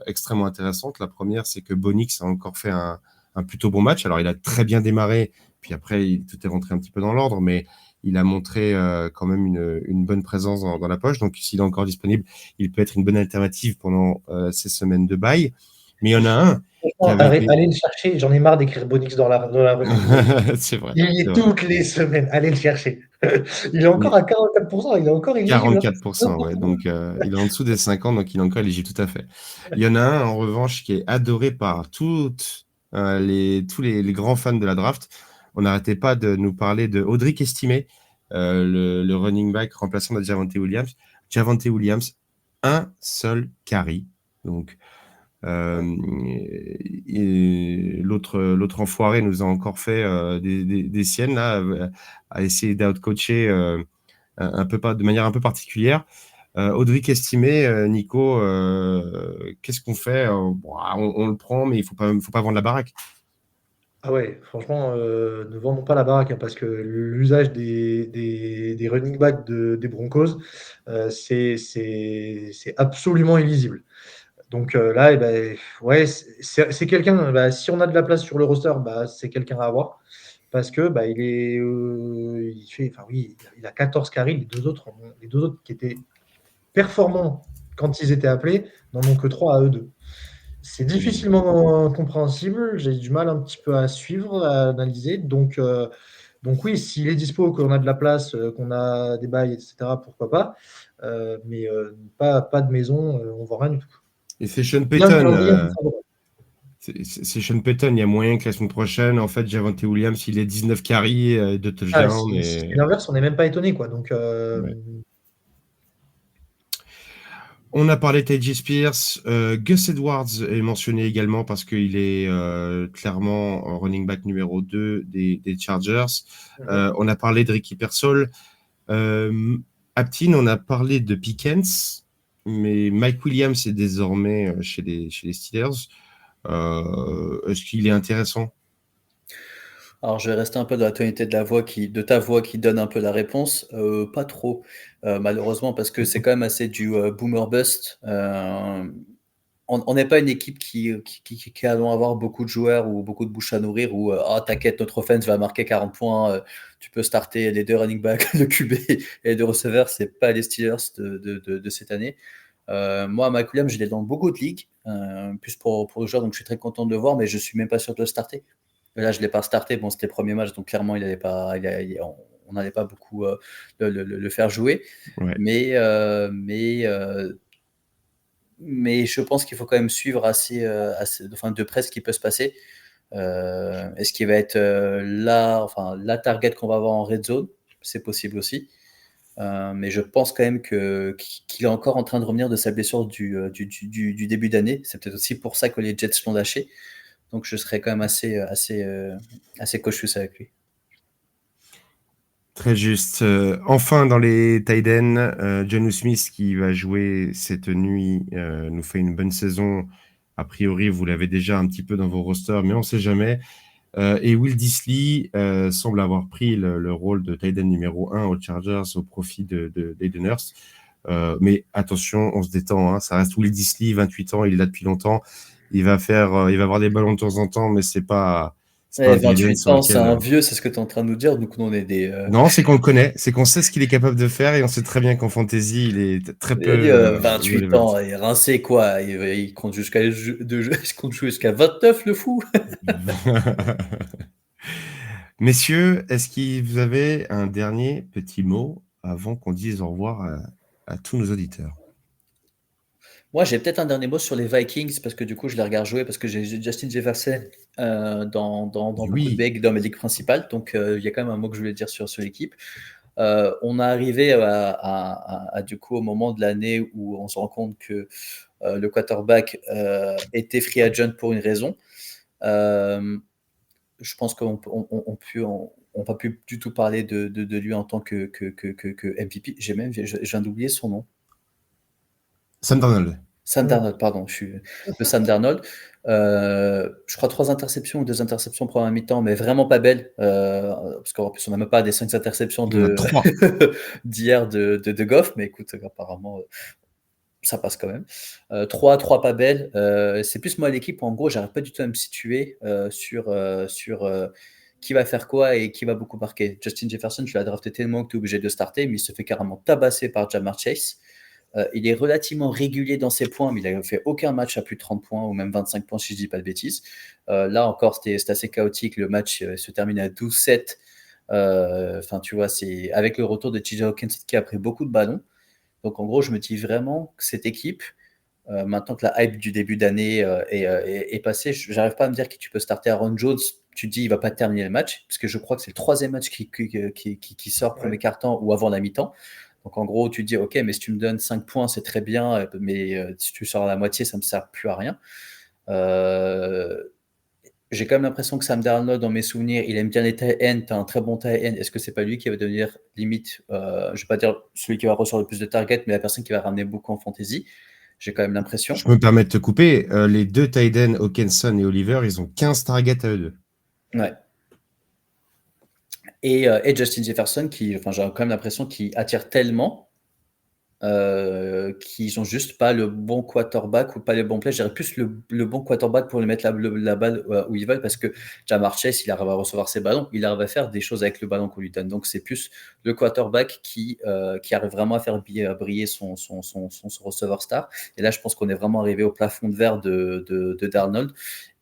extrêmement intéressantes. La première, c'est que Bonix a encore fait un plutôt bon match. Alors il a très bien démarré, puis après tout est rentré un petit peu dans l'ordre, mais il a montré quand même une bonne présence dans la poche. Donc s'il est encore disponible, il peut être une bonne alternative pendant ces semaines de bye. Mais il y en a un qui avait été... Allez le chercher, j'en ai marre d'écrire Bonix dans la revue. C'est vrai. Il y C'est est vrai. toutes les semaines, allez le chercher. Il est encore Mais à 44%, il est encore éligible. 44%, ouais. Donc, il est en dessous des 50, donc il est encore éligible, tout à fait. Il y en a un, en revanche, qui est adoré par tous les grands fans de la draft. On n'arrêtait pas de nous parler de Audric Estimé, le running back remplaçant de Javonte Williams. Javonte Williams, un seul carry. Donc, l'autre enfoiré nous a encore fait des siennes là, à essayer d'outcoacher de manière un peu particulière. Audric Estimé, Nico, qu'est-ce qu'on fait? On le prend, mais il faut pas vendre la baraque. Ah ouais, franchement, ne vendons pas la baraque, hein, parce que l'usage des running backs des Broncos, c'est absolument illisible. Donc là, ouais, c'est quelqu'un, si on a de la place sur le roster, c'est quelqu'un à avoir. Parce que oui, il a 14 carries, les deux autres qui étaient performants quand ils étaient appelés n'en ont que 3 à eux deux. C'est difficilement compréhensible, j'ai du mal un petit peu à suivre, à analyser. Donc oui, s'il est dispo, qu'on a de la place, qu'on a des bails, etc., pourquoi pas. Mais pas de maison, on ne voit rien du tout. Et c'est Sean Bien le Payton. calendrier, c'est bon. C'est Sean Payton. Il y a moyen que la semaine prochaine, en fait, Javonte Williams, il ait 19 carries, 2 touchdowns. Si c'est l'inverse, on n'est même pas étonné, quoi. Donc, Ouais. On a parlé de T.J. Spears. Gus Edwards est mentionné également parce qu'il est clairement running back numéro 2 des Chargers. On a parlé de Ricky Pearsall. Aptin, on a parlé de Pickens, mais Mike Williams est désormais chez les Steelers. Est-ce qu'il est intéressant? Alors, je vais rester un peu dans la tonalité de ta voix qui donne un peu la réponse. Pas trop, malheureusement, parce que c'est quand même assez du boomer bust. On n'est pas une équipe qui allons avoir beaucoup de joueurs ou beaucoup de bouches à nourrir, ou t'inquiète, notre offense va marquer 40 points, tu peux starter les 2 running backs, le QB et les 2 receveurs. C'est pas les Steelers de cette année. Moi, Mike Williams, je l'ai dans beaucoup de ligues, plus pour le joueur, donc je suis très content de le voir, mais je suis même pas sûr de le starter. Là, je ne l'ai pas starté. Bon, c'était le premier match, donc clairement, on n'allait pas beaucoup le faire jouer. Ouais. Mais je pense qu'il faut quand même suivre assez de près ce qui peut se passer. Est-ce qu'il va être la target qu'on va avoir en red zone? C'est possible aussi. Mais je pense quand même qu'il est encore en train de revenir de sa blessure du début d'année. C'est peut-être aussi pour ça que les Jets l'ont lâché. Donc je serais quand même assez cautious avec lui. Très juste. Enfin, dans les tight ends, Jonnu Smith qui va jouer cette nuit nous fait une bonne saison. A priori, vous l'avez déjà un petit peu dans vos rosters, mais on ne sait jamais. Et Will Dissly semble avoir pris le rôle de tight end numéro 1 aux Chargers au profit d'Aiden Hurst. Mais attention, on se détend. Hein, ça reste Will Dissly, 28 ans, il est là depuis longtemps. Il va avoir des ballons de temps en temps, mais c'est pas un tight end 28 sur ans, c'est un lequel... vieux, c'est ce que tu es en train de nous dire. Donc, nous, on est des. Non, c'est qu'on le connaît, c'est qu'on sait ce qu'il est capable de faire et on sait très bien qu'en fantasy, il est très Il a dit peu 28 relevant. ans, et rincé quoi. Il compte il compte jouer jusqu'à 29, le fou. Messieurs, est-ce que vous avez un dernier petit mot avant qu'on dise au revoir à tous nos auditeurs? Moi, j'ai peut-être un dernier mot sur les Vikings parce que du coup, je les regarde jouer parce que j'ai Justin Jefferson dans beaucoup de Oui, bigs dans mes ligues principales. Donc, il y a quand même un mot que je voulais dire sur l'équipe. On est arrivé du coup au moment de l'année où on se rend compte que le quarterback était free agent pour une raison. Euh, je pense qu'on on va plus du tout parler de lui en tant que MVP. Je viens d'oublier son nom. Sam Darnold. Sam Darnold, pardon, je suis de Sam Darnold. Je crois 3 interceptions ou 2 interceptions pour un mi-temps, mais vraiment pas belles. Parce qu'en plus, on n'a même pas des 5 interceptions Il y en a 3. d'hier de Goff, mais écoute, apparemment, ça passe quand même. 3 pas belles. C'est plus moi l'équipe, en gros, j'arrive pas du tout à me situer sur qui va faire quoi et qui va beaucoup marquer. Justin Jefferson, je l'ai drafté tellement que tu es obligé de starter, mais il se fait carrément tabasser par Jamar Chase. Il est relativement régulier dans ses points, mais il n'a fait aucun match à plus de 30 points ou même 25 points si je ne dis pas de bêtises. Là encore, c'était assez chaotique. Le match se termine à 12-7. Enfin, tu vois, c'est avec le retour de TJ Hawkinson qui a pris beaucoup de ballons. Donc, en gros, je me dis vraiment que cette équipe, maintenant que la hype du début d'année est passée, je n'arrive pas à me dire que tu peux starter Aaron Jones. Tu te dis, il ne va pas terminer le match, parce que je crois que c'est le 3e match qui sort premier quart-temps ou avant la mi-temps. Donc en gros, tu te dis, ok, mais si tu me donnes 5 points, c'est très bien, mais si tu sors à la moitié, ça ne me sert plus à rien. J'ai quand même l'impression que Sam Darnold, dans mes souvenirs, il aime bien les tight ends, tu as un très bon tight end. Est-ce que c'est pas lui qui va devenir limite, je ne vais pas dire celui qui va recevoir le plus de targets, mais la personne qui va ramener beaucoup en fantasy? J'ai quand même l'impression. Je peux me permettre de te couper. Les deux tight ends, Hawkinson et Oliver, ils ont 15 targets à eux deux. Ouais. Et Justin Jefferson, enfin, j'ai quand même l'impression qu'il attire tellement qu'ils ont juste pas le bon quarterback ou pas le bon play. J'aurais plus le bon quarterback pour lui mettre la balle où ils veulent parce que Jamar Chase, il arrive à recevoir ses ballons, il arrive à faire des choses avec le ballon qu'on lui donne. Donc c'est plus le quarterback qui arrive vraiment à faire briller son receveur star. Et là, je pense qu'on est vraiment arrivé au plafond de verre de Darnold.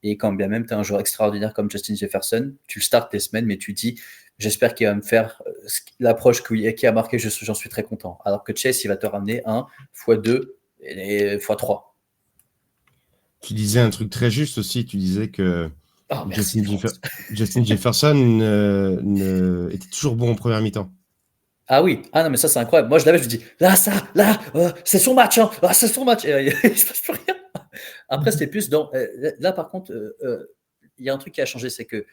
Et quand bien même tu as un joueur extraordinaire comme Justin Jefferson, tu le startes des semaines, mais tu dis j'espère qu'il va me faire l'approche qui a marqué, j'en suis très content. Alors que Chase, il va te ramener 1 x2 et x3. Tu disais un truc très juste aussi. Tu disais que Oh, merci, Justin, France. Justin Jefferson était toujours bon en première mi-temps. Ah oui, ah non, mais ça, c'est incroyable. Moi, je l'avais, je me dis, là, c'est son match, hein. Ah, c'est son match. Et, il se passe plus rien. Après, c'était plus dans. Là, par contre, il y a un truc qui a changé, c'est que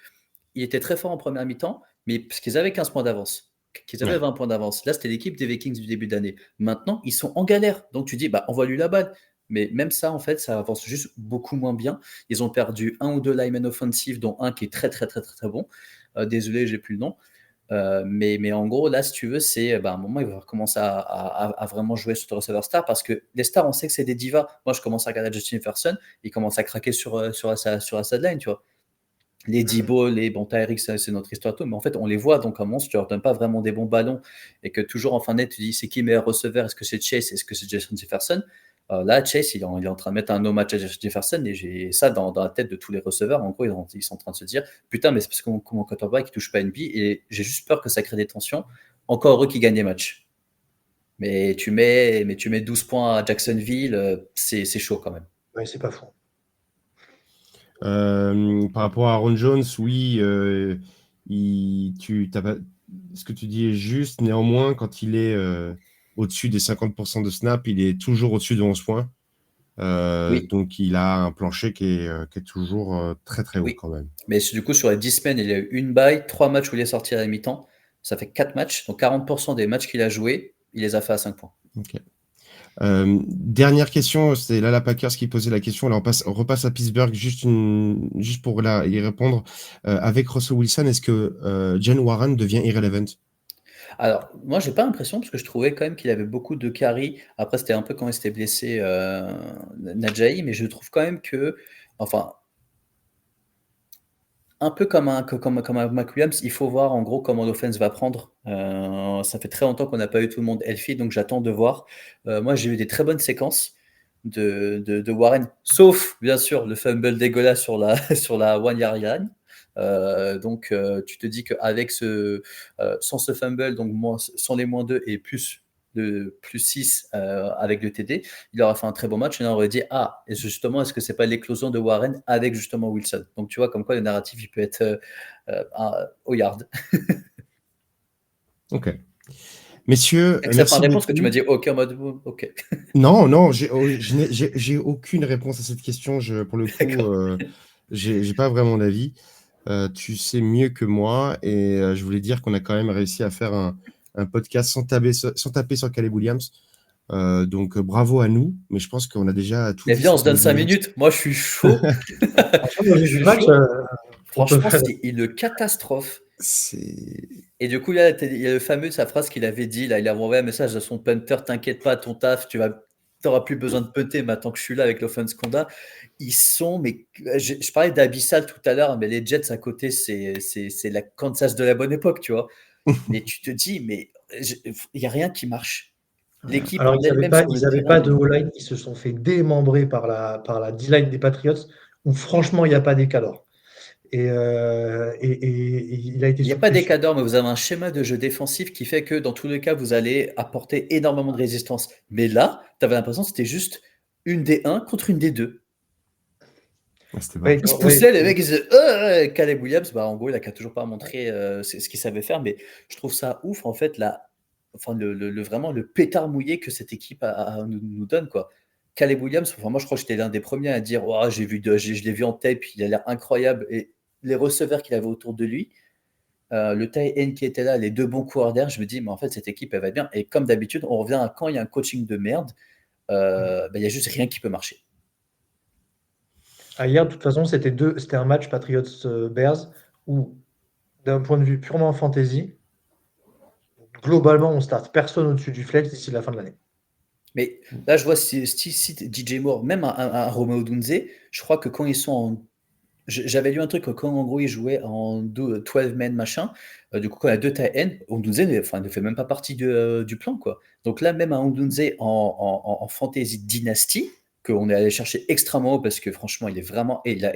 il était très fort en première mi-temps, mais parce qu'ils avaient 15 points d'avance, qu'ils avaient Ouais. 20 points d'avance. Là, c'était l'équipe des Vikings du début d'année. Maintenant, ils sont en galère. Donc, tu dis, bah, envoie-lui la balle. Mais même ça, en fait, ça avance juste beaucoup moins bien. Ils ont perdu 1 ou 2 linemen offensifs, dont un qui est très, très, très, très, très bon. Désolé, j'ai plus le nom. Mais en gros, là, si tu veux, c'est à un moment, il va commencer à vraiment jouer sur le receveur star parce que les stars, on sait que c'est des divas. Moi, je commence à regarder Justin Jefferson, il commence à craquer sur la sideline, tu vois. Les Debo, les Tyreek, c'est notre histoire tout, mais en fait, on les voit. Donc, à un moment, si tu leur donnes pas vraiment des bons ballons et que toujours en fin de net, tu dis c'est qui le meilleur receveur? Est-ce que c'est Chase? Est-ce que c'est Justin Jefferson? Là, Chase, il est en train de mettre un no match à Jefferson et j'ai ça dans la tête de tous les receveurs. En gros, ils sont en train de se dire putain, mais c'est parce que mon quarterback, il touche pas une bille et j'ai juste peur que ça crée des tensions. Encore heureux qu'ils gagnent des matchs. Mais tu mets 12 points à Jacksonville, c'est chaud quand même. Ouais, c'est pas fou. Par rapport à Aaron Jones, oui, ce que tu dis est juste. Néanmoins, quand il est au-dessus des 50% de snap, il est toujours au-dessus de 11 points. Oui, Donc, il a un plancher qui est toujours très, très haut oui. quand même. Mais du coup, sur les 10 semaines, il a eu une bye, 3 matchs où il est sorti à la mi-temps. Ça fait 4 matchs. Donc 40% des matchs qu'il a joués, il les a fait à 5 points. Ok. Dernière question, c'est Lala Packers qui posait la question. Là, on repasse à Pittsburgh juste pour y répondre. Avec Russell Wilson, est-ce que Jen Warren devient irrelevant? Alors, moi, j'ai pas l'impression parce que je trouvais quand même qu'il avait beaucoup de carry. Après, c'était un peu quand il s'était blessé, Najahi, mais je trouve quand même que, enfin, un peu comme un Mac Williams, il faut voir en gros comment l'offense va prendre. Ça fait très longtemps qu'on n'a pas eu tout le monde healthy, donc j'attends de voir. Moi, j'ai eu des très bonnes séquences de Warren, sauf bien sûr le fumble dégueulasse sur la one yard line. Donc tu te dis qu'avec sans ce fumble, donc sans les -2 et plus de plus 6 avec le TD, il aurait fait un très bon match et on aurait dit justement, est-ce que c'est pas l'éclosion de Warren avec justement Wilson? Donc tu vois comme quoi le narratif il peut être au yard. Ok. Messieurs, Et ça merci fait une réponse beaucoup. que tu m'as dit ok en mode ok. Non, j'ai aucune réponse à cette question. Pour le coup, D'accord. j'ai pas vraiment d'avis. Tu sais mieux que moi et je voulais dire qu'on a quand même réussi à faire un podcast sans taper sur Caleb Williams. Donc bravo à nous, mais je pense qu'on a déjà tout Mais dit viens, on sur se donne Caleb 5 Williams. minutes. Moi, je suis chaud. Franchement, moi, j'ai Je vu suis le match. chaud. On peut Franchement, faire- c'est une catastrophe. C'est Et du coup, là, il y a le fameux, sa phrase qu'il avait dit, là, il a envoyé un message à son punter, t'inquiète pas, ton taf, t'auras plus besoin de punter maintenant que je suis là avec l'offense qu'on a. Ils sont, mais je parlais d'Abyssal tout à l'heure, mais les Jets à côté, c'est la Kansas de la bonne époque, tu vois. Mais tu te dis, mais il n'y a rien qui marche. L'équipe Alors, en elle-même sur le ils avaient terrain. pas de O-line, ils se sont fait démembrer par la D-line des Patriots, où franchement, il n'y a pas d'écart d'or. Et il a été Il n'y a pas soufflé sur. d'écart mais vous avez un schéma de jeu défensif qui fait que dans tous les cas, vous allez apporter énormément de résistance. Mais là, tu avais l'impression que c'était juste une des 1 contre une des 2. c'était Ouais, parfait. Ils se ouais, poussaient, les mecs, ils disaient Caleb Williams, en gros, il n'a toujours pas montré ce qu'il savait faire, mais je trouve ça ouf, en fait, vraiment le pétard mouillé que cette équipe nous donne, quoi. Caleb Williams, moi, je crois que j'étais l'un des premiers à dire je l'ai vu en tape, il a l'air incroyable, et les receveurs qu'il avait autour de lui, le tight end qui était là, les 2 bons coureurs d'air, je me dis, mais en fait, cette équipe, elle va bien. Et comme d'habitude, on revient à quand il y a un coaching de merde, il n'y a juste rien qui peut marcher. Hier, de toute façon, c'était un match Patriots-Bears où, d'un point de vue purement fantasy, globalement, on start personne au-dessus du flex d'ici la fin de l'année. Mais là, je vois si DJ Moore, même un Romeo Dunze, je crois que quand ils sont en. J'avais lu un truc quand en gros ils jouaient en 12 men machin, du coup quand il y a 2 tight ends, Ondunze ne fait même pas partie du plan quoi. Donc là même un Ondunze en Fantasy Dynasty, qu'on est allé chercher extrêmement haut parce que franchement il a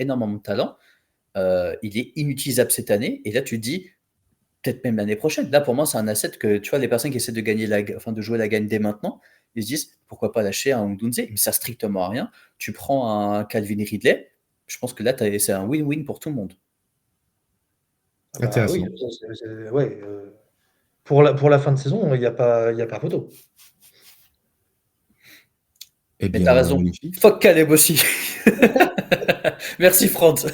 énormément de talent, il est inutilisable cette année et là tu te dis peut-être même l'année prochaine. Là pour moi c'est un asset que tu vois les personnes qui essaient de de jouer la gagne dès maintenant, ils se disent pourquoi pas lâcher un Ondunze, il ne sert strictement à rien. Tu prends un Calvin Ridley. Je pense que là, c'est un win-win pour tout le monde. Intéressant. Oui, ouais, pour la fin de saison, il n'y a pas photo. Eh Mais t'as bien, raison. magnifique. Fuck Caleb aussi. Merci, Franz.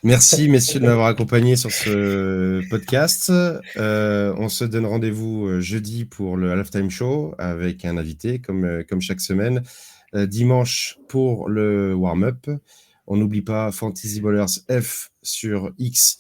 Merci, messieurs, de m'avoir accompagné sur ce podcast. On se donne rendez-vous jeudi pour le halftime show avec un invité, comme chaque semaine. Dimanche pour le warm-up. On n'oublie pas Fantasy Ballers F sur X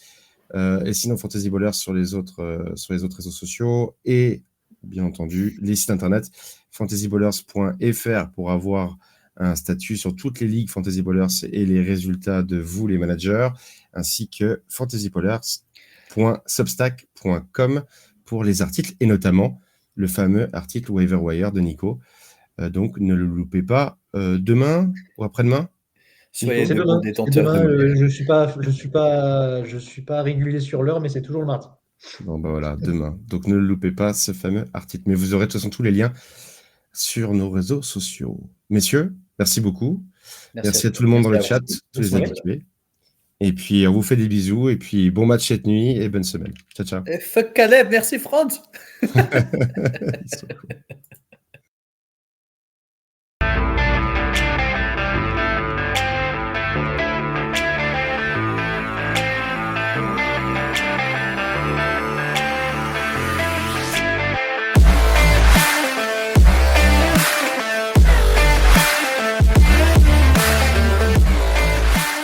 et sinon Fantasy Ballers sur les autres réseaux sociaux et bien entendu les sites internet fantasyballers.fr pour avoir un statut sur toutes les ligues Fantasy Ballers et les résultats de vous les managers, ainsi que fantasyballers.substack.com pour les articles et notamment le fameux article Waiver Wire de Nico. Donc ne le loupez pas demain ou après-demain. Soyez C'est de bons demain. détenteurs de Demain, monnaie. je suis pas régulier sur l'heure, mais c'est toujours le mardi. Bon, bah voilà, demain. Donc ne le loupez pas, ce fameux article. Mais vous aurez de toute façon tous les liens sur nos réseaux sociaux. Messieurs, merci beaucoup. Merci à tout le monde dans le chat, tous les habitués. Et puis, on vous fait des bisous. Et puis, bon match cette nuit et bonne semaine. Ciao, ciao. Et fuck Caleb, merci Franz. Ils sont cool.